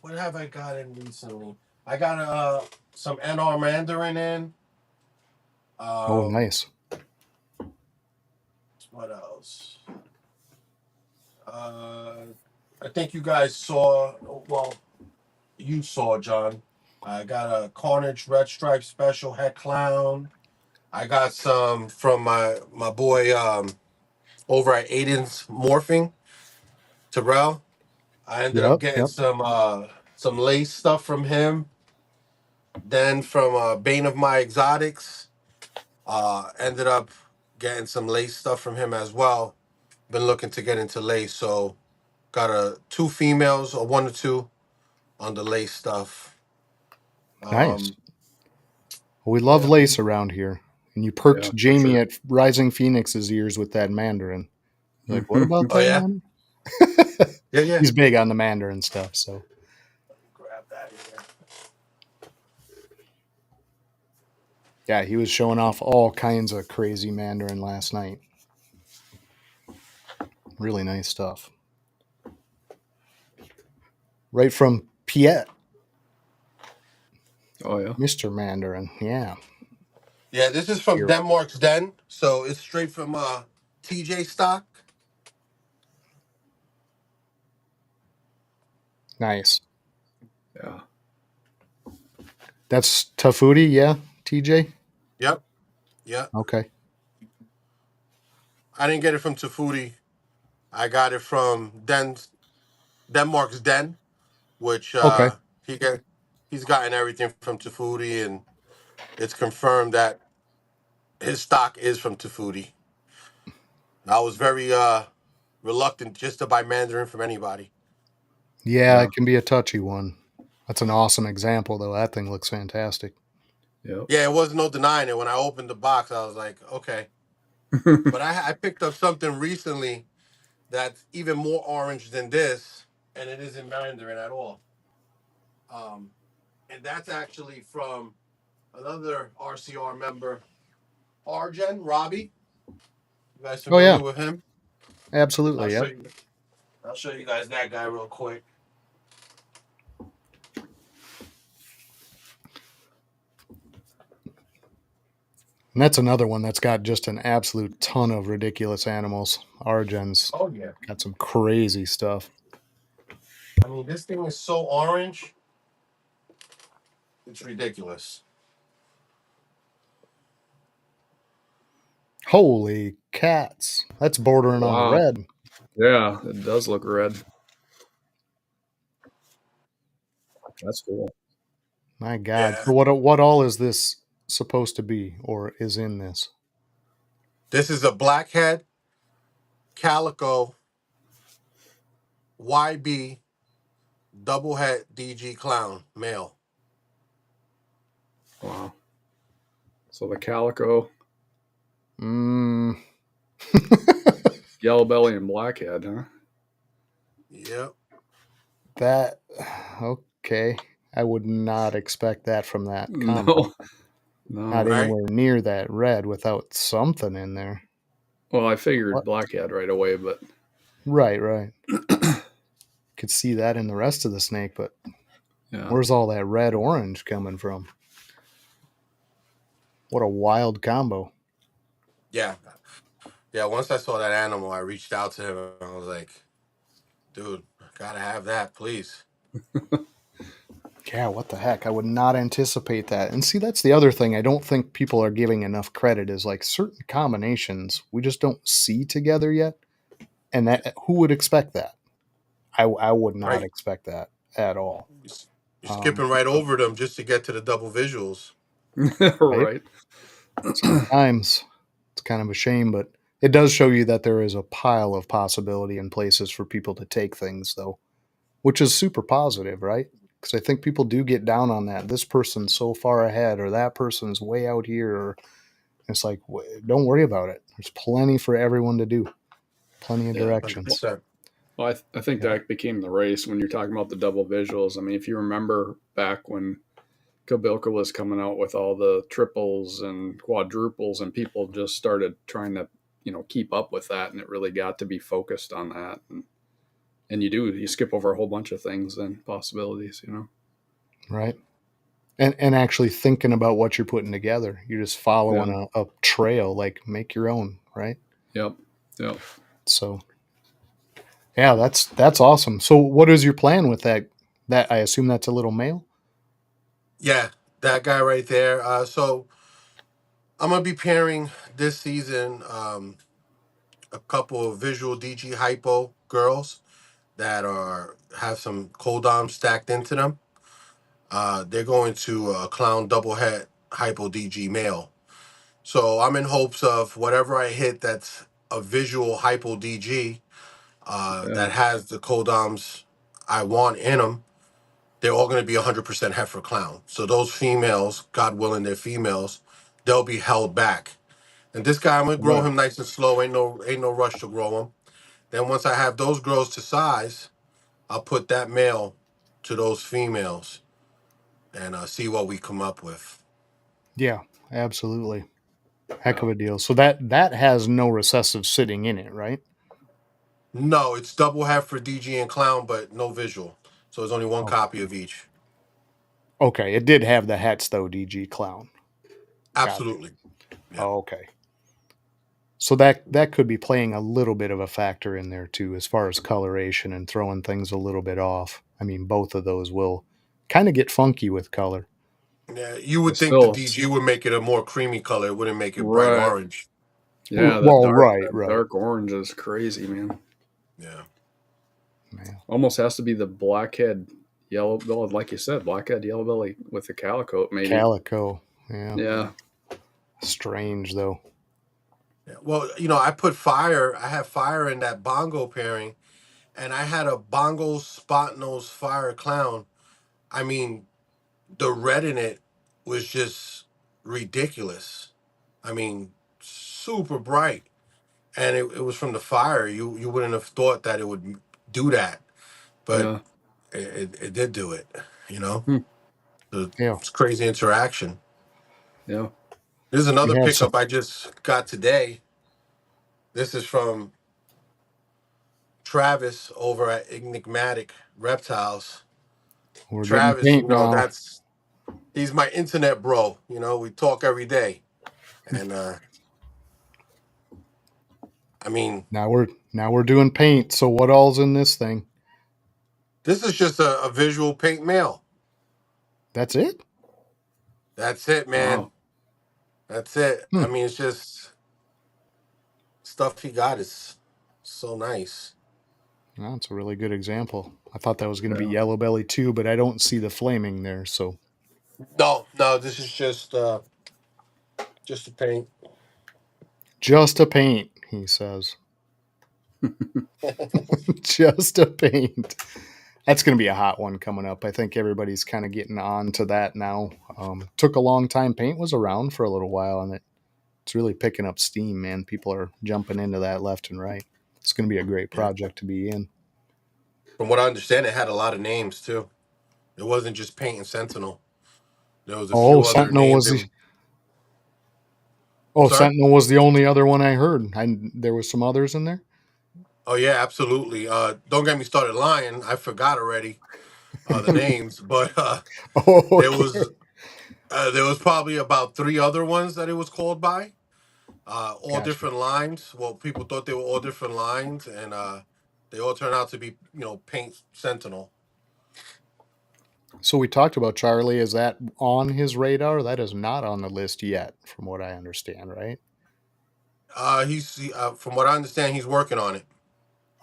D: what have I got in recently? I got some NR Mandarin in.
A: Oh,
D: Um,
A: nice.
D: what else? I think you guys saw. Well, you saw, John. I got a Carnage Red Stripe Special Het Clown. I got some from my boy over at Aiden's Morphing, Terrell. I ended up
A: Yep,
D: getting
A: yep.
D: some lace stuff from him. Then from Bane of My Exotics, ended up getting some lace stuff from him as well. Been looking to get into lace, so got two females, or one or two on the lace stuff.
A: Nice.
D: Um,
A: Well, we love
D: yeah,
A: lace around here. And you
C: Yeah,
A: perked
C: for
A: Jamie
C: sure.
A: at Rising Phoenix's ears with that Mandarin. You're like, what about
D: oh
A: that
D: yeah,
A: one?
D: yeah, yeah.
A: He's big on the Mandarin stuff, so
D: Grab that here.
A: yeah, he was showing off all kinds of crazy Mandarin last night. Really nice stuff. Right from Piet,
C: Oh yeah.
A: Mr. Mandarin. Yeah.
D: Yeah, this is from
A: Here.
D: Denmark's Den, so it's straight from TJ stock.
A: Nice.
C: Yeah.
A: That's Tafuti, yeah, TJ?
D: Yep, yep.
A: Okay.
D: I didn't get it from Tafuti. I got it from Denmark's Den, which
A: Okay.
D: he's gotten everything from Tafuti, and it's confirmed that his stock is from Tafuti. I was very reluctant just to buy Mandarin from anybody.
A: Yeah,
C: Yeah.
A: it can be a touchy one. That's an awesome example, though. That thing looks fantastic.
C: Yep.
D: Yeah, it was no denying it. When I opened the box, I was like, okay. But I picked up something recently that's even more orange than this, and it isn't Mandarin at all. And that's actually from another RCR member, Arjen Robbie. You guys
A: Oh, yeah.
D: familiar with him? I'll
A: Absolutely.
D: show
A: Yep.
D: you. I'll show you guys that guy real quick.
A: And that's another one that's got just an absolute ton of ridiculous animals. Argen's
D: Oh yeah.
A: got some crazy stuff.
D: I mean, this thing is so orange. It's ridiculous.
A: Holy cats. That's bordering on the
C: Wow.
A: red.
C: Yeah, it does look red. That's cool.
A: My God.
D: Yeah.
A: So what all is this supposed to be or is in this?
D: This is a blackhead calico YB double head DG clown male.
C: Wow. So the calico.
A: Mm,
C: Yellow belly and blackhead, huh?
D: Yep.
A: That, okay. I would not expect that from that combo.
C: No,
A: Not
C: no.
D: Right.
A: anywhere near that red without something in there.
C: Well, I figured
A: What?
C: blackhead right away, but
A: Right. Could see that in the rest of the snake, but
C: yeah.
A: where's all that red orange coming from? What a wild combo.
D: Yeah. Yeah. Once I saw that animal, I reached out to him and I was like, dude, gotta have that, please.
A: Yeah, what the heck? I would not anticipate that. And see, that's the other thing I don't think people are giving enough credit is like certain combinations we just don't see together yet. And that who would expect that? I would not
D: Right.
A: expect that at all.
D: You're skipping right over them just to get to the double visuals.
A: Right?
C: Right.
A: Sometimes it's kind of a shame, but it does show you that there is a pile of possibility in places for people to take things, though, which is super positive, right? Because I think people do get down on that. This person's so far ahead, or that person's way out here, or it's like, don't worry about it. There's plenty for everyone to do, plenty of
C: Yeah.
A: directions.
D: 100%.
C: Well, I think
A: Yeah.
C: that became the race when you're talking about the double visuals. I mean, if you remember back when Kabilka was coming out with all the triples and quadruples, and people just started trying to, keep up with that, and it really got to be focused on that. And you skip over a whole bunch of things and possibilities.
A: Right. And actually thinking about what you're putting together. You're just
C: Yeah.
A: following a trail, like make your own, right?
C: Yep.
A: So yeah, that's awesome. So what is your plan with that? That I assume that's a little male?
D: Yeah, that guy right there. So I'm gonna be pairing this season a couple of visual DG hypo girls that are have some cold stacked into them. They're going to clown double het hypo DG male. So I'm in hopes of whatever I hit that's a visual hypo DG
C: Yeah.
D: that has the codoms I want in them. They're all going to be 100% heifer clown. So those females, God willing, they're females, they'll be held back. And this guy, I'm gonna grow
C: Right.
D: him nice and slow. Ain't no rush to grow him. Then once I have those girls to size, I'll put that male to those females and see what we come up with.
A: Yeah, absolutely. Heck
C: Yeah.
A: of a deal. So that has no recessive sitting in it, right?
D: No, it's double half for DG and clown, but no visual. So there's only one
A: Oh,
D: copy of each.
A: okay. It did have the hats though, DG clown. Gotcha.
D: Absolutely. Yeah.
A: Oh, okay. So that could be playing a little bit of a factor in there too, as far as coloration and throwing things a little bit off. I mean, both of those will kind of get funky with color.
D: Yeah. You would think the
C: Still,
D: DG would make it a more creamy color. It wouldn't make it bright
C: right.
D: orange.
C: Yeah,
A: Well, right,
C: that
A: right.
C: dark orange is crazy, man.
D: Yeah.
A: Man.
C: Almost has to be the blackhead yellow, well, like you said, blackhead yellow belly with the calico, maybe.
A: Calico. Yeah.
C: Yeah.
A: Strange though.
D: Yeah. Well, I put fire. I have fire in that bongo pairing, and I had a bongo spot nose fire clown. I mean, the red in it was just ridiculous. I mean, super bright, and it was from the fire. You wouldn't have thought that it would do that, but
C: Yeah.
D: it did do it. You know,
C: Hmm.
A: Yeah.
D: it's crazy interaction.
C: Yeah.
D: There's
A: We
D: another
A: have some.
D: pickup I just got today. This is from Travis over at Enigmatic Reptiles.
A: We're getting
D: Travis,
A: paint now.
D: he's my internet bro. We talk every day, and I mean,
A: Now we're doing paint. So what all's in this thing?
D: this is just a visual paint mail.
A: That's it?
D: That's it, man.
C: Wow.
D: That's it.
A: Hmm.
D: I mean, it's just stuff he got is so nice.
A: That's a really good example. I thought that was going to be
C: Yeah.
A: yellow belly too, but I don't see the flaming there. So
D: No, this is just a paint.
A: just a paint, he says. Just a paint. That's going to be a hot one coming up. I think everybody's kind of getting on to that now. Took a long time. Paint was around for a little while, and it's really picking up steam, man. People are jumping into that left and right. It's going to be a great project to be in.
D: From what I understand, it had a lot of names too. It wasn't just Paint and Sentinel. There was a few other
A: Sentinel
D: names.
A: was the. Oh,
D: Sorry?
A: Sentinel was the only other one I heard. There was some others in there.
D: Oh yeah, absolutely. Don't get me started lying. I forgot already the names, but
A: Oh,
D: there
A: okay.
D: was there was probably about 3 other ones that it was called by. All
A: Gotcha.
D: different lines. Well, people thought they were all different lines, and they all turned out to be, Paint Sentinel.
A: So we talked about Charlie. Is that on his radar? That is not on the list yet, from what I understand, right?
D: From what I understand, he's working on it.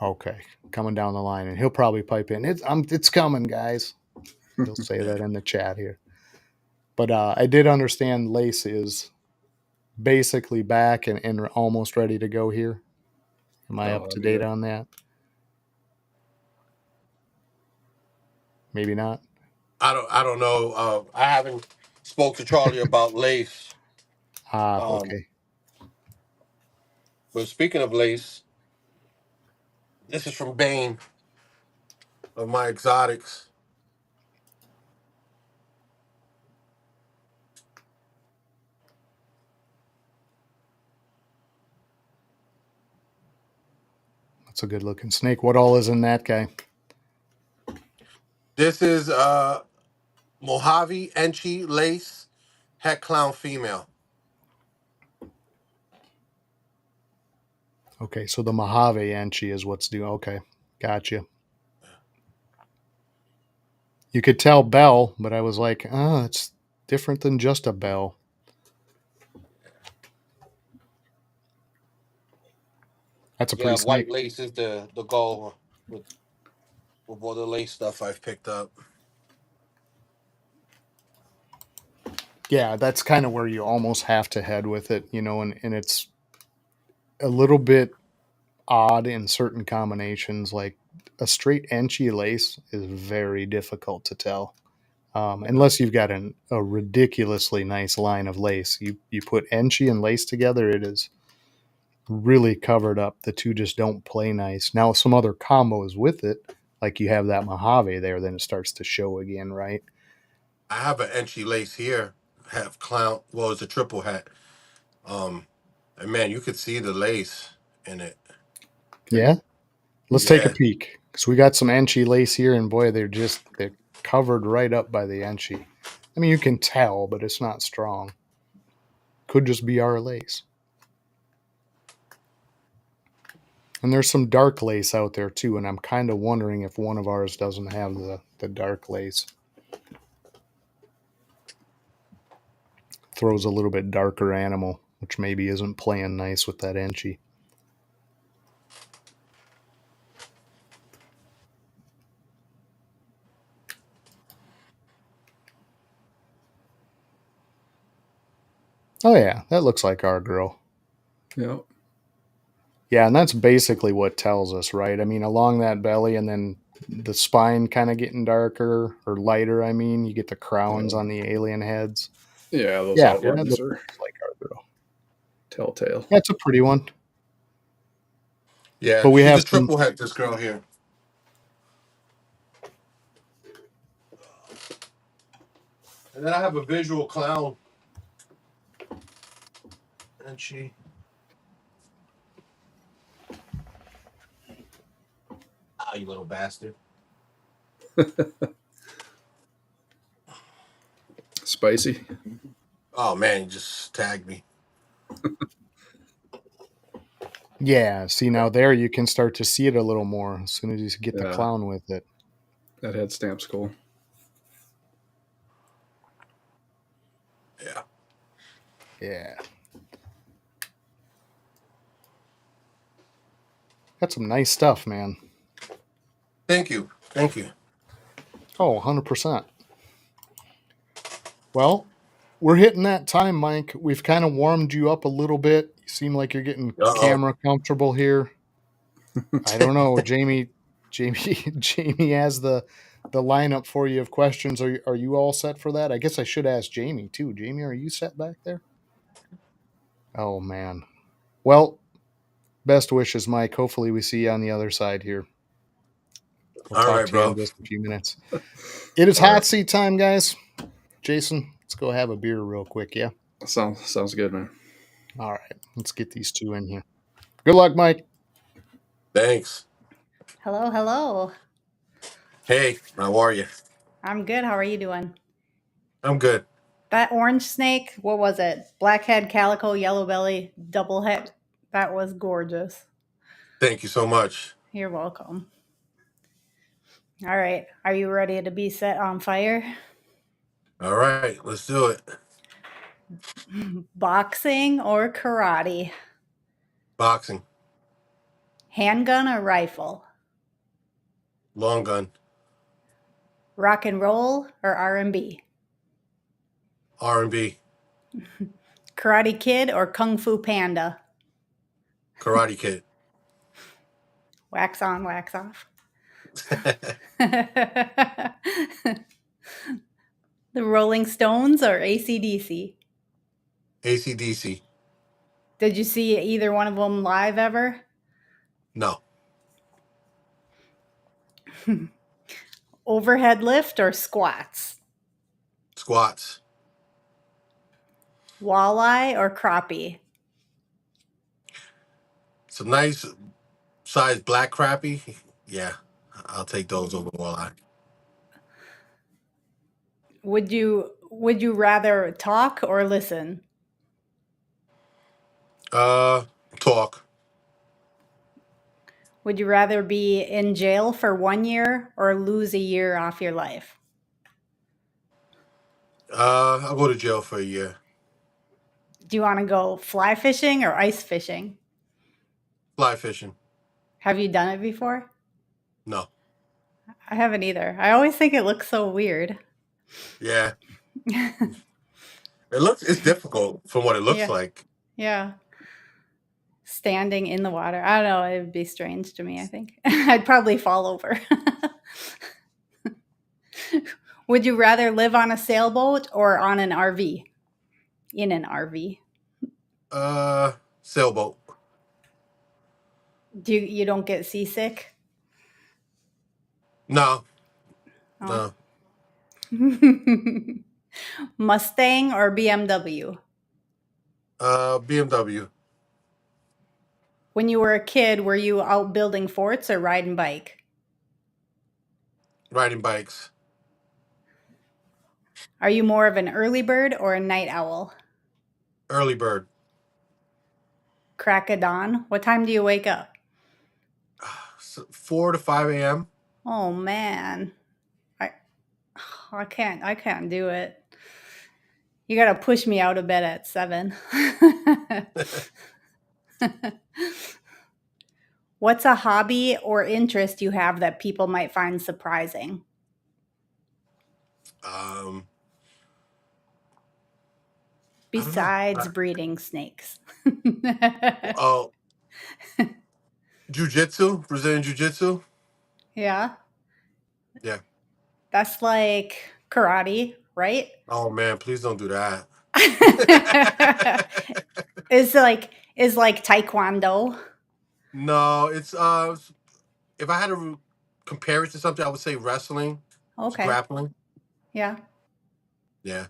A: Okay, coming down the line, and he'll probably pipe in. It's coming, guys. He'll say
D: Yeah.
A: that in the chat here. But I did understand Lace is basically back and almost ready to go here. Am I up to date on that? Maybe not.
D: I don't know. I haven't spoke to Charlie about Lace.
A: Okay.
D: But speaking of Lace, this is from Bane of My Exotics.
A: That's a good looking snake. What all is in that guy?
D: This is Mojave Enchi Lace Het Clown Female.
A: Okay, so the Mojave Enchi is what's doing. Okay, gotcha. You could tell bell, but I was like, it's different than just a bell. That's a pretty
D: White
A: snake.
D: lace is the goal with all the lace stuff I've picked up.
A: Yeah, that's kind of where you almost have to head with it, and it's a little bit odd in certain combinations. Like a straight Enchi lace is very difficult to tell. Unless you've got a ridiculously nice line of lace. You put Enchi and lace together, it is really covered up. The two just don't play nice. Now, some other combos with it, like you have that Mojave there, then it starts to show again, right?
D: I have an Enchi lace here. Have clown. Well, it's a triple hat. And man, you could see the lace in it.
A: Yeah. Let's take a
D: Yeah.
A: peek because we got some Enchi lace here, and boy, they're covered right up by the Enchi. I mean, you can tell, but it's not strong. Could just be our lace. And there's some dark lace out there too, and I'm kind of wondering if one of ours doesn't have the dark lace. Throws a little bit darker animal, which maybe isn't playing nice with that Enchi. Oh yeah, that looks like our girl.
C: Yeah.
A: Yeah, and that's basically what tells us, right? I mean, along that belly and then the spine kind of getting darker or lighter, I mean, you get the crowns on the alien heads.
C: Yeah, those
A: Yeah, that
C: outlines
A: looks
C: are
A: like our girl.
C: telltale.
A: That's a pretty one.
D: Yeah,
A: But we
D: she's
A: have
D: a triple hat, this girl here. And then I have a visual clown. And she. Ah, you little bastard.
C: Spicy.
D: Oh man, you just tagged me.
A: Yeah, see now there you can start to see it a little more as soon as you get the clown with it.
C: That head stamp's cool.
D: Yeah.
A: Yeah. Got some nice stuff, man.
D: Thank you. Thank you.
A: Oh, 100%. Well, we're hitting that time, Mike. We've kind of warmed you up a little bit. You seem like you're getting camera comfortable here. I don't know, Jamie Jamie has the lineup for you of questions. Are you all set for that? I guess I should ask Jamie too. Jamie, are you set back there? Oh, man. Well, best wishes, Mike. Hopefully we see you on the other side here. We'll
D: All
A: talk
D: right,
A: to you in
D: bro.
A: just a few minutes. It is
C: All
A: hot
C: right.
A: seat time, guys. Jason, let's go have a beer real quick, yeah?
C: Sounds good, man.
A: All right, let's get these two in here. Good luck, Mike.
D: Thanks.
B: Hello, hello.
D: Hey, how are you?
B: I'm good. How are you doing?
D: I'm good.
B: That orange snake, what was it? Blackhead, calico, yellow belly, double head. That was gorgeous.
D: Thank you so much.
B: You're welcome. All right. Are you ready to be set on fire?
D: All right, let's do it.
B: Boxing or karate?
D: Boxing,
B: Handgun or rifle?
D: long gun,
B: Rock and roll or R&B?
D: R&B,
B: Karate Kid or Kung Fu Panda?
D: Karate Kid.
B: Wax on, wax off. The Rolling Stones or AC/DC?
D: AC/DC.
B: Did you see either one of them live ever?
D: No.
B: Overhead lift or squats?
D: Squats.
B: Walleye or crappie?
D: Some nice sized black crappie. Yeah, I'll take those over walleye.
B: Would you rather talk or listen?
D: Talk.
B: Would you rather be in jail for 1 year or lose a year off your life?
D: I'll go to jail for a year.
B: Do you want to go fly fishing or ice fishing?
D: Fly fishing.
B: Have you done it before?
D: No.
B: I haven't either. I always think it looks so weird.
D: Yeah. It's difficult from what it looks
B: Yeah.
D: like.
B: Yeah. Standing in the water. I don't know. It would be strange to me, I think. I'd probably fall over. Would you rather live on a sailboat or on an RV? In an RV.
D: Sailboat.
B: You don't get seasick?
D: No.
B: Oh.
D: No.
B: Mustang or BMW?
D: BMW.
B: When you were a kid, were you out building forts or riding bike?
D: Riding bikes.
B: Are you more of an early bird or a night owl?
D: Early bird.
B: Crack of dawn? What time do you wake up?
D: 4 to 5 a.m.
B: Oh man. I can't do it. You got to push me out of bed at 7. What's a hobby or interest you have that people might find surprising? Besides breeding snakes.
D: Oh, jiu-jitsu, Brazilian jiu-jitsu.
B: Yeah.
D: Yeah.
B: That's like karate, right?
D: Oh man, please don't do that.
B: is like taekwondo.
D: No, it's if I had to compare it to something, I would say wrestling. It's
B: Okay.
D: grappling.
B: Yeah.
D: Yeah.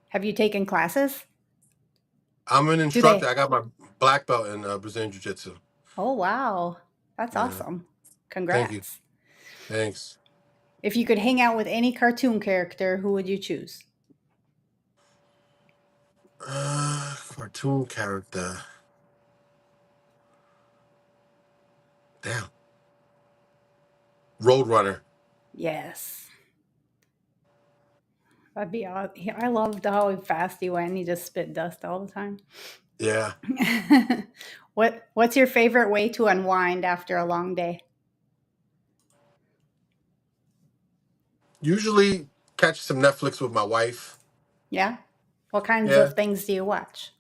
B: Have you taken classes?
D: I'm an instructor. I got my black belt in Brazilian jiu-jitsu.
B: Oh wow. That's
D: Yeah.
B: awesome.
D: Thank you.
B: Congrats.
D: Thanks.
B: If you could hang out with any cartoon character, who would you choose?
D: Cartoon character. Damn. Roadrunner.
B: Yes. That'd be awesome. I loved how fast he went. He just spit dust all the time.
D: Yeah.
B: What's your favorite way to unwind after a long day?
D: Usually catch some Netflix with my wife.
B: Yeah? What kinds
D: Yeah.
B: of things do you watch?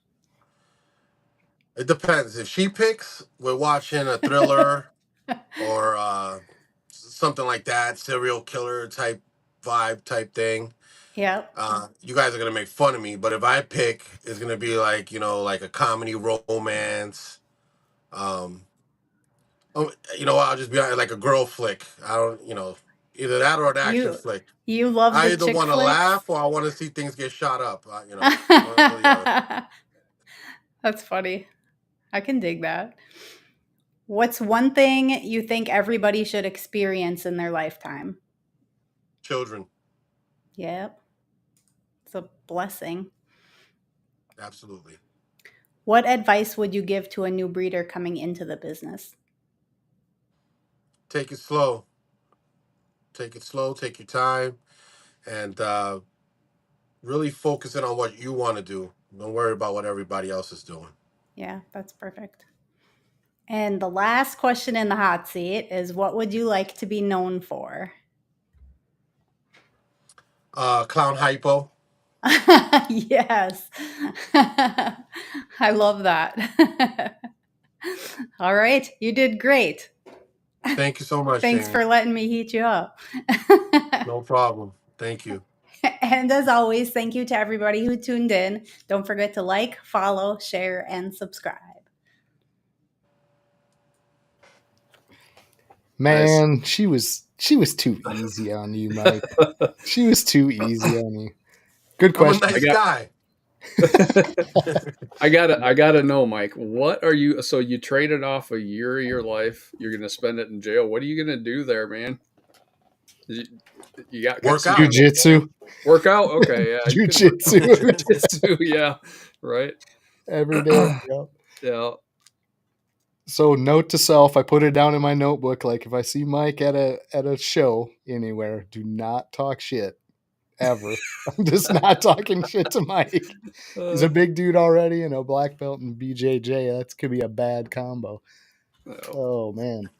D: It depends. If she picks, we're watching a thriller or something like that, serial killer type vibe type thing.
B: Yep.
D: You guys are gonna make fun of me, but if I pick, it's gonna be like, like a comedy romance. Um, I'll just be like a girl flick. I don't, either that or an action
B: You
D: flick.
B: you love
D: I
B: the
D: either
B: chick
D: want to
B: flicks?
D: laugh or I want to see things get shot up. One or the other.
B: That's funny. I can dig that. What's one thing you think everybody should experience in their lifetime?
D: Children,
B: Yep. It's a blessing.
D: absolutely.
B: What advice would you give to a new breeder coming into the business?
D: Take it slow. Take it slow. Take your time, and really focus in on what you want to do. Don't worry about what everybody else is doing.
B: Yeah, that's perfect. And the last question in the hot seat is, what would you like to be known for?
D: Clown hypo.
B: Yes. I love that. All right, you did great.
D: Thank you so much,
B: Thanks
D: Jamie.
B: for letting me heat you up.
D: No problem. Thank you.
B: And as always, thank you to everybody who tuned in. Don't forget to like, follow, share, and subscribe.
A: Man, she was too easy on you, Mike. She was too easy on you. Good
D: I'm a
A: question.
D: nice guy.
C: I gotta know, Mike. What are you? So you traded off a year of your life. You're gonna spend it in jail. What are you gonna do there, man? You got
D: Work out.
A: Jiu-jitsu.
C: Workout? Okay, yeah, you could work
A: Jiu-jitsu.
C: jujitsu. Yeah, right.
A: Every day. Yeah.
C: Yeah,
A: So note to self, I put it down in my notebook. Like if I see Mike at a show anywhere, do not talk shit. Ever. I'm just not talking shit to Mike. He's a big dude already, and a black belt and BJJ. That could be a bad combo.
C: no.
A: Oh man.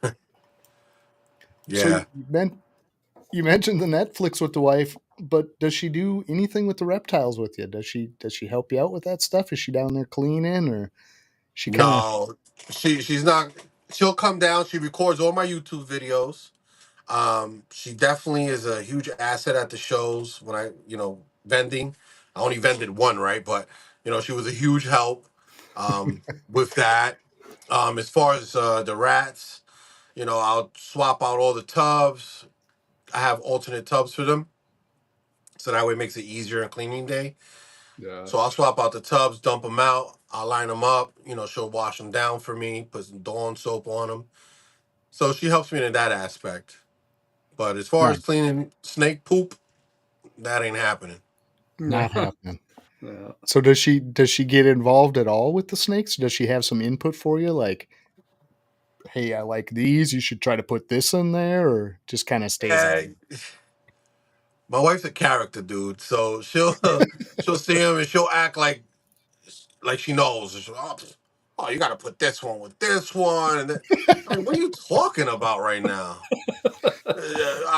A: So
D: Yeah.
A: you mentioned the Netflix with the wife, but does she do anything with the reptiles with you? Does she help you out with that stuff? Is she down there cleaning, or she kind of
D: No, she's not. She'll come down. She records all my YouTube videos. She definitely is a huge asset at the shows when vending. I only vended one, right? But she was a huge help with that. As far as the rats, I'll swap out all the tubs. I have alternate tubs for them, so that way it makes it easier on cleaning day.
C: Yeah,
D: So I'll swap out the tubs, dump them out. I'll line them up. She'll wash them down for me, put some Dawn soap on them. So she helps me in that aspect. But as far as
A: nice?
D: cleaning snake poop, that ain't happening.
A: Not
C: yeah,
A: happening.
C: yeah.
A: So does she get involved at all with the snakes? Does she have some input for you, like, hey, I like these, you should try to put this in there, or just kind of stays out?
D: And my wife's a character, dude. So she'll she'll see him and she'll act like she knows. And oh, you got to put this one with this one. And I mean, what are you talking about right now?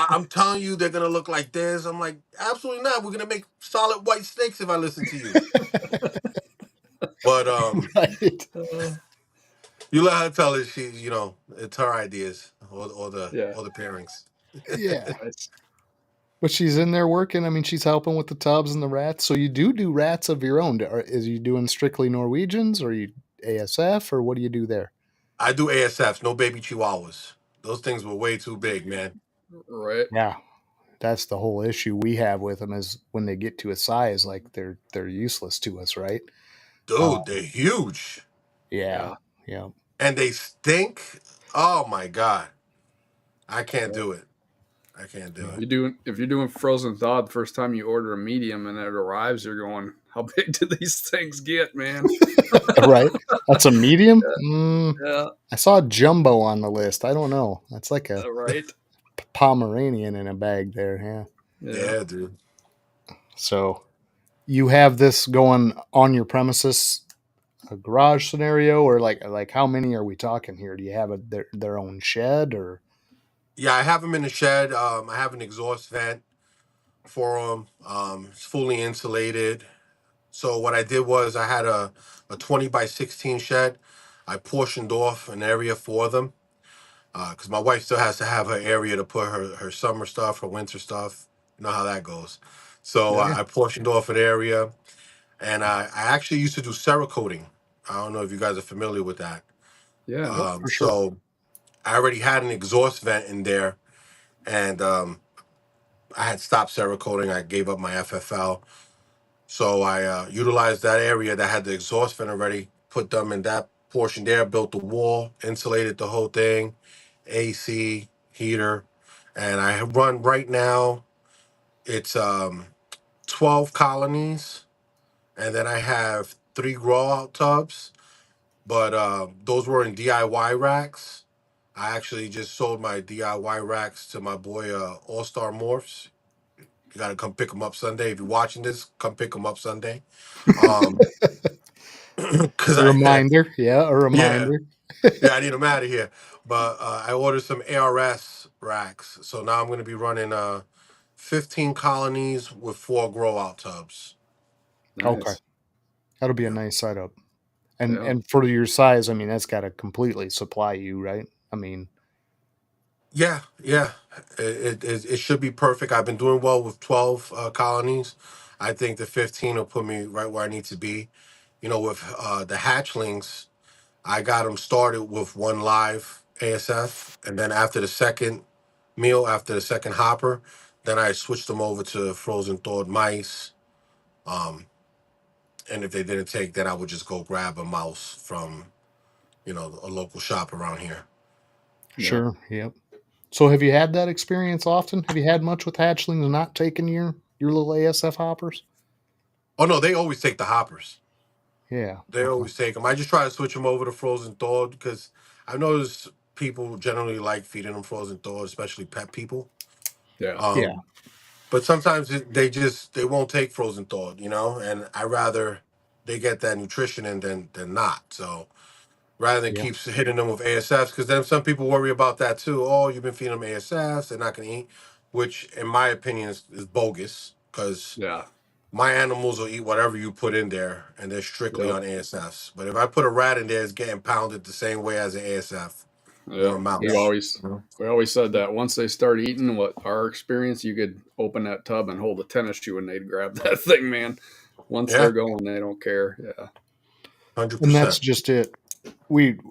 D: I'm telling you, they're gonna look like this. I'm like, absolutely not. We're gonna make solid white snakes if I listen to you. But
A: Right.
C: Uh,
D: you let her tell it. It's her ideas
C: yeah,
D: or the pairings.
A: Yeah.
C: nice.
A: But she's in there working. I mean, she's helping with the tubs and the rats. So you do rats of your own. Is you doing strictly Norwegians, or you ASF, or what do you do there?
D: I do ASFs, no baby chihuahuas. Those things were way too big, man.
C: Right.
A: Yeah, that's the whole issue we have with them, is when they get to a size, like they're useless to us, right?
D: Dude, they're huge.
A: Yeah,
C: Yeah.
A: yeah.
D: And they stink. Oh my God. I can't
C: Yeah.
D: do it. I can't do it.
C: If you're doing frozen thaw, the first time you order a medium and it arrives, you're going, "How big do these things get, man?"
A: Right. That's a medium.
C: Yeah.
A: I saw jumbo on the list. I don't know. That's like a
C: Right.
A: Pomeranian in a bag there. Yeah.
C: Yeah.
D: Yeah, dude.
A: So you have this going on your premises, a garage scenario, or like how many are we talking here? Do you have their own shed, or
D: Yeah, I have them in the shed. I have an exhaust vent for them. It's fully insulated. So what I did was I had a 20 by 16 shed. I portioned off an area for them because my wife still has to have her area to put her summer stuff, her winter stuff. You know how that goes. So
A: Yeah.
D: I portioned off an area, and I actually used to do cerakoting. I don't know if you guys are familiar with that.
C: Yeah.
A: Yep, for sure.
D: So I already had an exhaust vent in there, and I had stopped cerakoting. I gave up my FFL. So I utilized that area that had the exhaust vent already, put them in that portion there, built the wall, insulated the whole thing, AC, heater, and I run right now. It's 12 colonies, and then I have 3 grow out tubs, but those were in DIY racks. I actually just sold my DIY racks to my boy All Star Morphs. You gotta come pick them up Sunday. If you're watching this, come pick them up Sunday. Um, cause
A: A reminder. Yeah, a
D: yeah,
A: reminder.
D: yeah, I need them out of here. But I ordered some ARS racks, so now I'm gonna be running 15 colonies with 4 grow out tubs.
A: Okay.
C: Nice.
A: That'll be a
D: Yeah.
A: nice setup. And
C: Yeah.
A: and for your size, I mean, that's got to completely supply you, right? I mean,
D: Yeah, yeah. It should be perfect. I've been doing well with 12 colonies. I think the 15 will put me right where I need to be. You know, with the hatchlings, I got them started with 1 live ASF, and then after the second meal, after the second hopper, then I switched them over to frozen thawed mice. Um, and if they didn't take, then I would just go grab a mouse from, a local shop around here.
C: Yeah.
A: sure. Yep. So have you had that experience often? Have you had much with hatchlings not taking your little ASF hoppers?
D: Oh no, they always take the hoppers.
A: Yeah.
D: They
A: Okay.
D: always take them. I just try to switch them over to frozen thawed because I've noticed people generally like feeding them frozen thawed, especially pet people.
C: Yeah.
A: Yeah.
D: Um, but sometimes they won't take frozen thawed, and I rather they get that nutrition in than not. So rather than
A: Yeah.
D: keep hitting them with ASFs, because then some people worry about that too. Oh, you've been feeding them ASFs, they're not going to eat, which in my opinion is bogus because
C: Yeah.
D: my animals will eat whatever you put in there, and they're strictly
C: Yep.
D: on ASFs. But if I put a rat in there, it's getting pounded the same way as an ASF or a
C: Yep.
A: Yeah.
D: mouse.
C: We always said that once they start eating, what our experience, you could open that tub and hold a tennis shoe and they'd grab that thing, man. Once
D: Yeah,
C: they're going, they don't care. Yeah.
D: 100%.
A: And that's just it.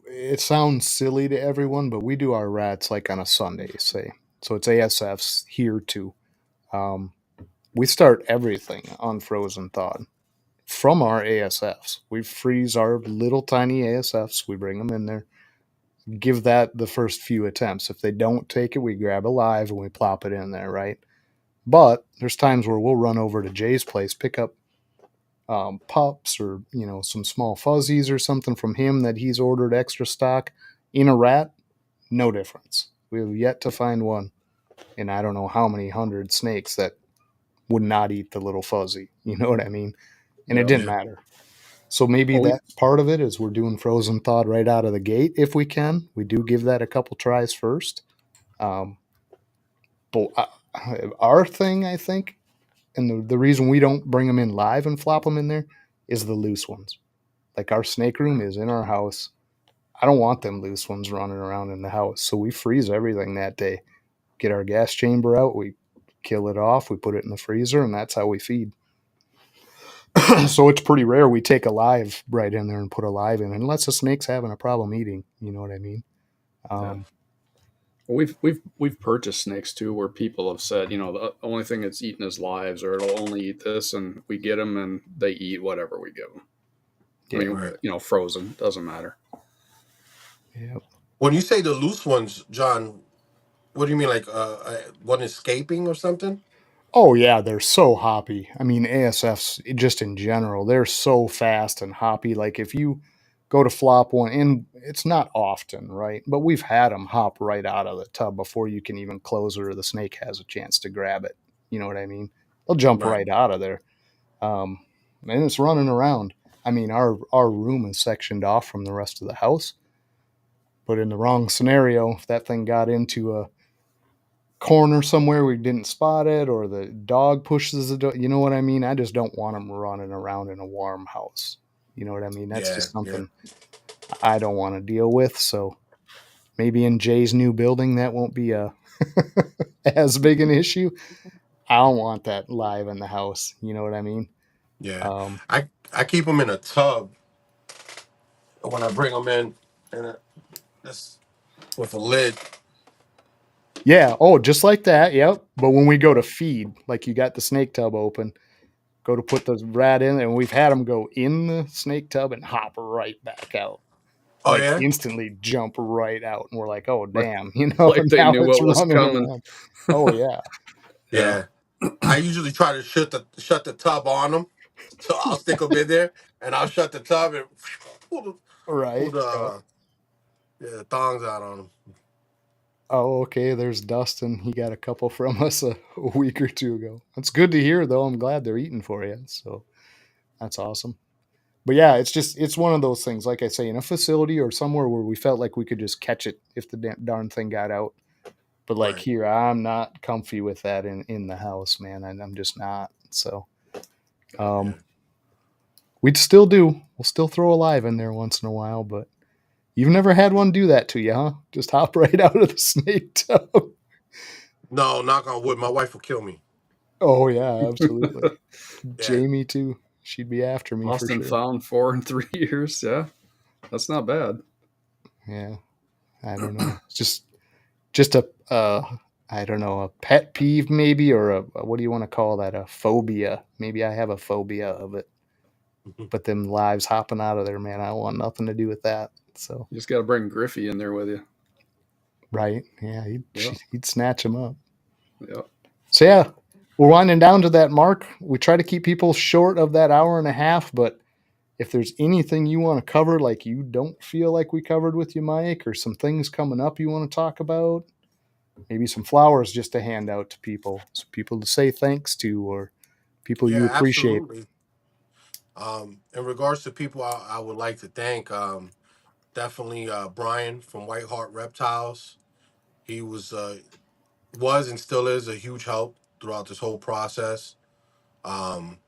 A: It sounds silly to everyone, but we do our rats like on a Sunday, say. So it's ASFs here too. Um, we start everything on frozen thawed from our ASFs. We freeze our little tiny ASFs. We bring them in there, give that the first few attempts. If they don't take it, we grab a live and we plop it in there, right? But there's times where we'll run over to Jay's place, pick up pups or some small fuzzies or something from him that he's ordered extra stock. In a rat, no difference. We have yet to find one in I don't know how many hundred snakes that would not eat the little fuzzy. You know what I mean? And it
C: Yep.
A: didn't
D: Yeah.
A: matter. So maybe
C: Well, we,
A: that part of it is we're doing frozen thawed right out of the gate if we can. We do give that a couple tries first. Um, but our thing, I think, and the reason we don't bring them in live and flop them in there is the loose ones. Like our snake room is in our house. I don't want them loose ones running around in the house. So we freeze everything that day. Get our gas chamber out, we kill it off, we put it in the freezer, and that's how we feed. So it's pretty rare we take a live right in there and put a live in, unless the snake's having a problem eating. You know what I mean?
C: yeah.
A: Um,
C: Well, we've purchased snakes too, where people have said, the only thing it's eating is lives, or it'll only eat this, and we get them and they eat whatever we give them. I
A: yeah,
C: mean,
D: Right.
C: frozen doesn't matter.
A: yeah.
D: When you say the loose ones, John, what do you mean? Like one escaping or something?
A: Oh yeah, they're so hoppy. I mean, ASFs just in general, they're so fast and hoppy. Like if you go to flop one, and it's not often, right? But we've had them hop right out of the tub before you can even close it, or the snake has a chance to grab it. You know what I mean? They'll jump
D: Right.
A: right out of there, um, and it's running around. I mean, our room is sectioned off from the rest of the house, but in the wrong scenario, if that thing got into a corner somewhere we didn't spot it, or the dog pushes the dog, you know what I mean? I just don't want them running around in a warm house. You know what I mean? That's
D: Yeah.
A: just
D: Yeah.
A: something I don't want to deal with. So maybe in Jay's new building that won't be a as big an issue. I don't want that live in the house. You know what I mean?
D: Yeah, I keep them in a tub when I bring them in, and this with a lid.
A: Yeah. Oh, just like that. Yep. But when we go to feed, like you got the snake tub open, go to put the rat in, and we've had them go in the snake tub and hop right back out.
D: Oh
A: Like
D: yeah,
A: instantly jump right out. And we're like, oh,
C: Like,
A: damn, you know,
C: like they
A: now
C: knew
A: it's
C: what was
A: running
C: coming.
A: around. Oh, yeah.
C: Yeah.
D: yeah. I usually try to shut the tub on them, so I'll stick them in there, and I'll shut the tub and pull
A: Right. Yep.
D: the thongs out on them.
A: Oh, okay. There's Dustin. He got a couple from us a week or two ago. That's good to hear, though. I'm glad they're eating for you. So that's awesome. But yeah, it's one of those things. Like I say, in a facility or somewhere where we felt like we could just catch it if the darn thing got out. But like
D: Right.
A: here, I'm not comfy with that in the house, man. I'm just not. So
D: Yeah.
A: we'd still do. We'll still throw a live in there once in a while, but you've never had one do that to you, huh? Just hop right out of the snake tub.
D: No, knock on wood. My wife will kill me.
A: Oh yeah, absolutely.
D: Yeah.
A: Jamie too. She'd be after me for
C: Austin
A: sure.
C: found 4 in 3 years. Yeah, that's not bad.
A: Yeah, I don't know. It's just a I don't know, a pet peeve maybe, or a what do you want to call that? A phobia. Maybe I have a phobia of it. But them lives hopping out of there, man, I want nothing to do with that. So
C: You just got to bring Griffey in there with you.
A: right, yeah,
C: Yeah,
A: he'd snatch him up.
C: yeah.
A: So yeah, we're winding down to that mark. We try to keep people short of that hour and a half, but if there's anything you want to cover, like you don't feel like we covered with you, Mike, or some things coming up you want to talk about, maybe some flowers just to hand out to people, some people to say thanks to, or people you
D: Yeah,
A: appreciate.
D: absolutely. In regards to people I would like to thank, definitely Brian from White Heart Reptiles. He was and still is a huge help throughout this whole process. Um,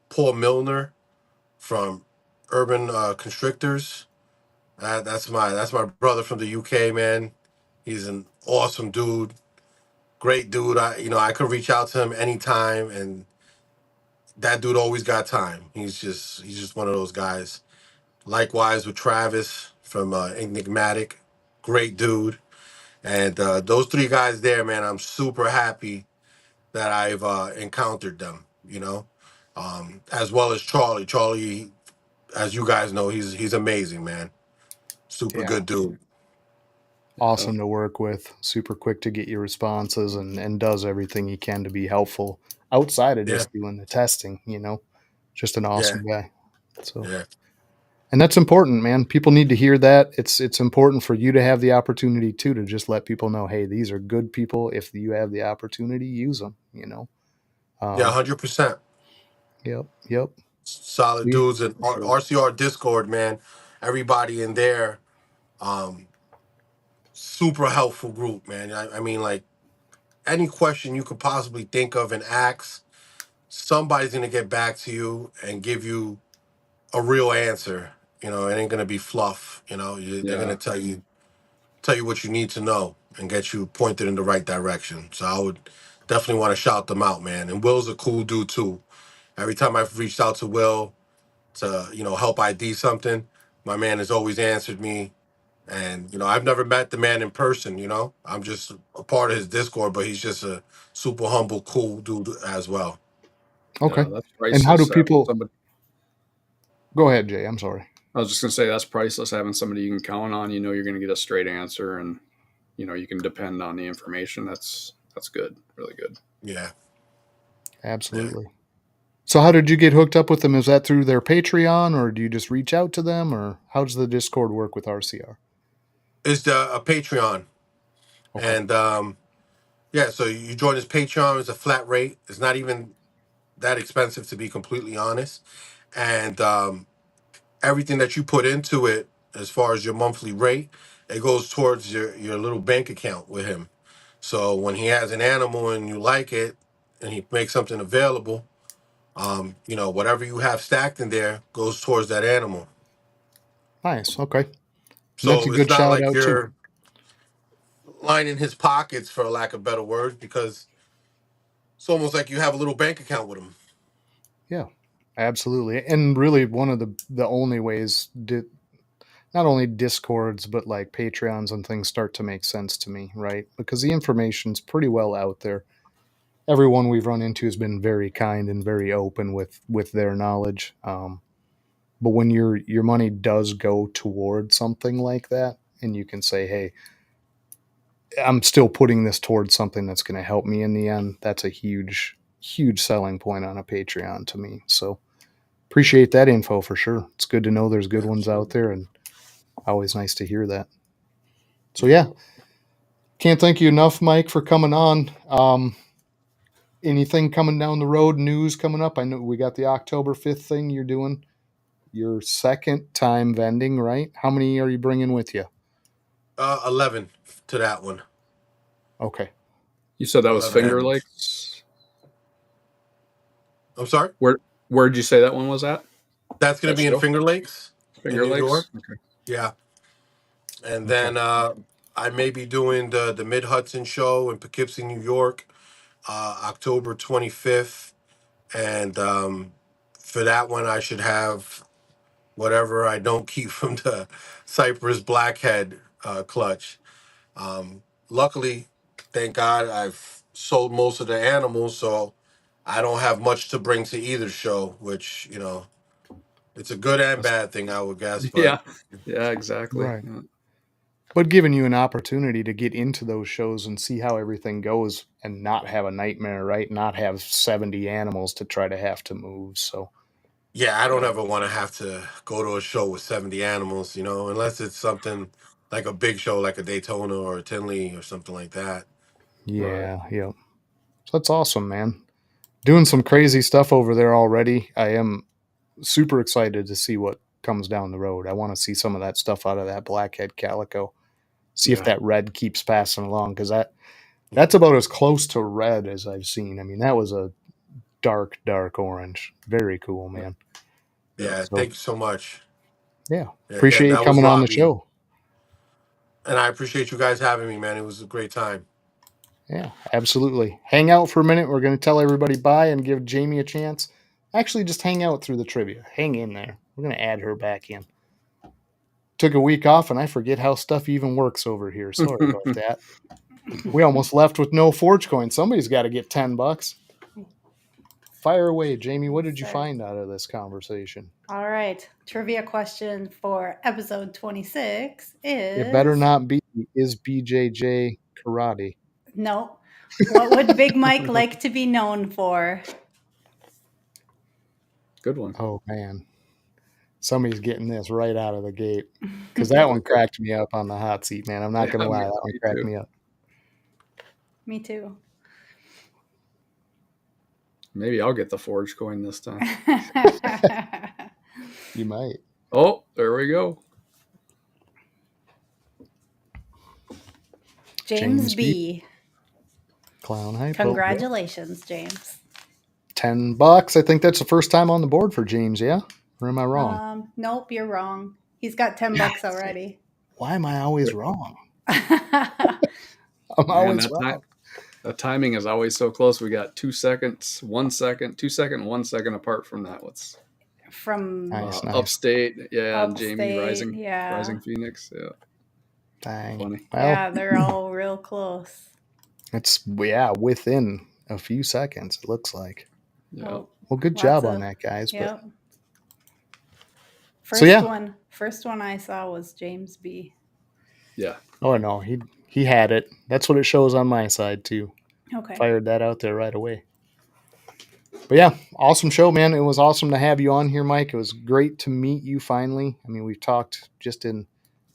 D: Paul Milner from Urban Constrictors. That's my brother from the UK, man. He's an awesome dude, great dude. I could reach out to him anytime, and that dude always got time. He's just one of those guys. Likewise with Travis from Enigmatic, great dude. And those three guys there, man, I'm super happy that I've encountered them. As well as Charlie. Charlie, as you guys know, he's amazing, man. Super
A: Yeah.
D: good dude.
C: Yeah.
A: Awesome to work with, super quick to get your responses, and does everything he can to be helpful outside of
D: Yeah,
A: just doing the testing, just an
D: yeah,
A: awesome guy. So,
D: yeah,
A: and that's important, man. People need to hear that. It's important for you to have the opportunity too, to just let people know, hey, these are good people. If you have the opportunity, use them.
D: yeah.
A: Um,
D: 100%.
A: yep.
D: Solid
A: See,
D: dudes and
C: For sure.
D: RCR Discord, man. Everybody in there, um, super helpful group, man. I mean, like any question you could possibly think of and ask, somebody's gonna get back to you and give you a real answer. It ain't gonna be fluff. They're gonna
C: Yeah,
D: tell you what you need to know and get you pointed in the right direction. So I would definitely want to shout them out, man. And Will's a cool dude too. Every time I've reached out to Will to help ID something, my man has always answered me. And I've never met the man in person. I'm just a part of his Discord, but he's just a super humble, cool dude as well.
A: okay.
C: yeah. That's
A: And how do
C: priceless. Having
A: people
C: somebody.
A: go ahead, Jay? I'm sorry.
C: I was just gonna say that's priceless. Having somebody you can count on. You know you're gonna get a straight answer, and you can depend on the information. That's good. Really good.
D: Yeah, yeah.
A: Absolutely. So how did you get hooked up with them? Is that through their Patreon, or do you just reach out to them, or how does the Discord work with RCR?
D: It's a Patreon,
A: Okay.
D: and yeah. So you join his Patreon. It's a flat rate. It's not even that expensive, to be completely honest. And everything that you put into it, as far as your monthly rate, it goes towards your little bank account with him. So when he has an animal and you like it, and he makes something available, whatever you have stacked in there goes towards that animal.
A: Nice. Okay. And that's a
D: So it's
A: good
D: not
A: shout
D: like
A: out too.
D: you're lining his pockets, for lack of better words, because It's almost like you have a little bank account with them.
A: Yeah, absolutely. And really, one of the only ways not only discords but like Patreons and things start to make sense to me, right? Because the information's pretty well out there. Everyone we've run into has been very kind and very open with their knowledge. But when your money does go toward something like that, and you can say, "Hey, I'm still putting this towards something that's going to help me in the end," that's a huge selling point on a Patreon to me. So appreciate that info for sure. It's good to know there's good ones out
D: Absolutely.
A: there, and always nice to hear that. So yeah, can't thank you enough, Mike, for coming on. Anything coming down the road, news coming up? I know we got the October 5th thing you're doing. Your second time vending, right? How many are you bringing with you?
D: 11 to that one.
A: Okay.
C: You said that was
D: 11
C: Finger
D: animals.
C: Lakes.
D: I'm sorry.
C: Where'd you say that one was at?
D: That's going to
C: That
D: be in
C: show?
D: Finger Lakes, in
C: Finger
D: New York.
C: Lakes. Okay.
D: Yeah, and
A: Okay.
D: then I may be doing the Mid Hudson show in Poughkeepsie, New York, October 25th, and for that one I should have whatever I don't keep from the Cypress Blackhead clutch. Luckily, thank God, I've sold most of the animals, so I don't have much to bring to either show, which, it's a good and
A: That's
D: bad thing, I would guess, but
C: Yeah. Yeah. Exactly.
A: right.
C: Yeah.
A: But giving you an opportunity to get into those shows and see how everything goes and not have a nightmare, right? Not have 70 animals to try to have to move. So,
D: yeah, I don't
C: Yeah.
D: ever want to have to go to a show with 70 animals, unless it's something like a big show like a Daytona or a Tinley or something like that.
C: Right.
A: yeah, yeah. So that's awesome, man. Doing some crazy stuff over there already. I am super excited to see what comes down the road. I want to see some of that stuff out of that blackhead calico. See if
C: Yeah.
A: that red keeps passing along because that's about as close to red as I've seen. I mean, that was a dark orange. Very cool,
C: Yeah.
A: man.
C: Yeah.
D: Yeah,
A: So
D: thank you so much.
A: yeah,
D: Yeah,
A: appreciate you
D: that was
A: coming on the
D: Lobby.
A: show.
D: And I appreciate you guys having me, man. It was a great time.
A: Yeah, absolutely. Hang out for a minute. We're going to tell everybody bye and give Jamie a chance. Actually, just hang out through the trivia. Hang in there. We're going to add her back in. Took a week off, and I forget how stuff even works over here. Sorry about that. We almost left with no Forge coin. Somebody's got to get $10. Fire away, Jamie. What did you
B: Sir.
A: find out of this conversation?
B: All right. Trivia question for episode 26 is
A: It better not be is BJJ karate.
B: No. What would Big Mike like to be known for?
C: Good one.
A: Oh man, somebody's getting this right out of the gate because that one cracked me up on the hot seat, man. I'm not
C: Yeah.
A: gonna lie,
C: Me,
A: that one
C: me
A: cracked
C: too.
A: me up.
B: Me too.
C: Maybe I'll get the Forge coin this time.
A: You might.
C: Oh, there we go.
B: James B.
A: Clown hype.
B: Congratulations, James.
A: $10. I think that's the first time on the board for James. Yeah, or am I wrong?
B: Nope, you're wrong. He's got $10 already.
A: Why am I always wrong?
B: From
A: I'm
C: Man,
A: always wrong.
C: the timing is always so close. We got 2 seconds, 1 second, 2 second, 1 second apart from that. What's
A: Nice.
C: upstate? Yeah, and Jamie
B: upstate, yeah.
C: Rising Phoenix. Yeah,
A: Dang.
C: funny.
A: Well,
B: Yeah, they're all real close.
A: it's within a few seconds. It looks like.
C: Yeah.
A: Well, good
B: Lots
A: job on
B: of-
A: that, guys.
B: Yep.
A: But
B: First
A: So, yeah.
B: first one I saw was James B.
C: Yeah.
A: oh no, he had it. That's what it shows on my side too.
B: Okay.
A: Fired that out there right away. But yeah, awesome show, man. It was awesome to have you on here, Mike. It was great to meet you finally. I mean, we've talked just in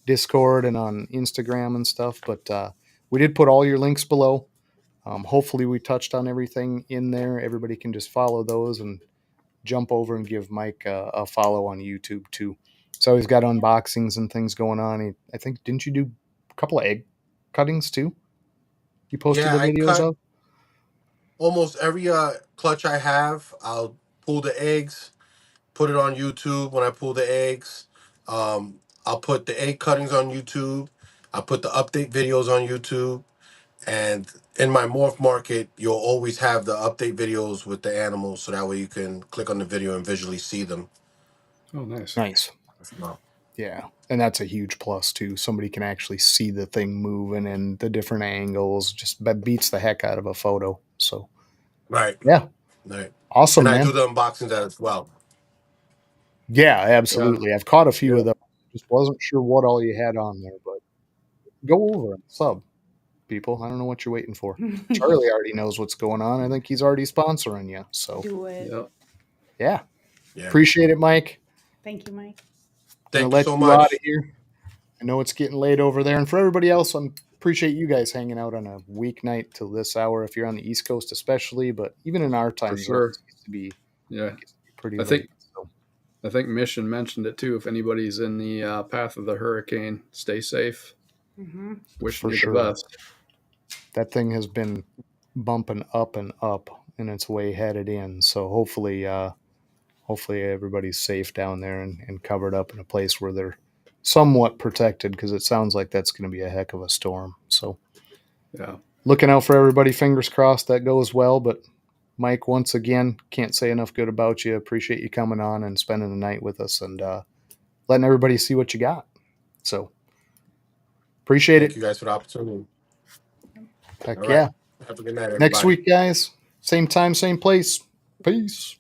A: Discord and on Instagram and stuff, but we did put all your links below. Hopefully, we touched on everything in there. Everybody can just follow those and jump over and give Mike a follow on YouTube too. So he's got unboxings and things going on. I think, didn't you do a couple of egg cuttings too? You posted
D: Yeah,
A: the
D: I
A: videos
D: cut
A: of?
D: almost every clutch I have. I'll pull the eggs, put it on YouTube. When I pull the eggs, I'll put the egg cuttings on YouTube. I'll put the update videos on YouTube. And in my MorphMarket, you'll always have the update videos with the animals, so that way you can click on the video and visually see them.
C: Oh, nice.
A: Nice. Yeah, and that's a huge plus too. Somebody can actually see the thing moving and the different angles. Just that beats the heck out of a photo. So
D: Right.
A: yeah,
D: Right.
A: awesome,
D: And I
A: man.
D: do the unboxings as well.
A: Yeah, absolutely. I've caught a few of
C: Yeah.
A: them. Just wasn't sure what all you had on there, but go over and sub, people. I don't know what you're waiting for. Charlie already knows what's going on. I think he's already sponsoring you. So
B: Do it.
C: Yeah.
A: yeah,
D: Yeah.
A: appreciate it, Mike.
B: Thank you, Mike.
A: Gonna
D: Thank you
A: let
D: so
A: you out
D: much.
A: of here. I know it's getting late over there, and for everybody else, I appreciate you guys hanging out on a weeknight till this hour. If you're on the East Coast, especially, but even in our time zone,
C: sure.
A: it gets to be
C: Yeah.
A: pretty
C: I
A: late.
C: think
A: So.
C: I think Mission mentioned it too. If anybody's in the path of the hurricane, stay safe.
B: Mm-hmm.
C: Wishing
A: For
C: you
A: sure.
C: the best.
A: That thing has been bumping up and up, and it's way headed in. So hopefully everybody's safe down there and covered up in a place where they're somewhat protected, because it sounds like that's going to be a heck of a storm. So
C: Yeah.
A: looking out for everybody. Fingers crossed that goes well. But Mike, once again, can't say enough good about you. Appreciate you coming on and spending the night with us and letting everybody see what you got. So appreciate
D: Thank
A: it.
D: you guys for the opportunity.
A: Heck
D: All
A: yeah.
D: right. Have a good night, everybody.
A: Next week, guys, same time, same place. Peace.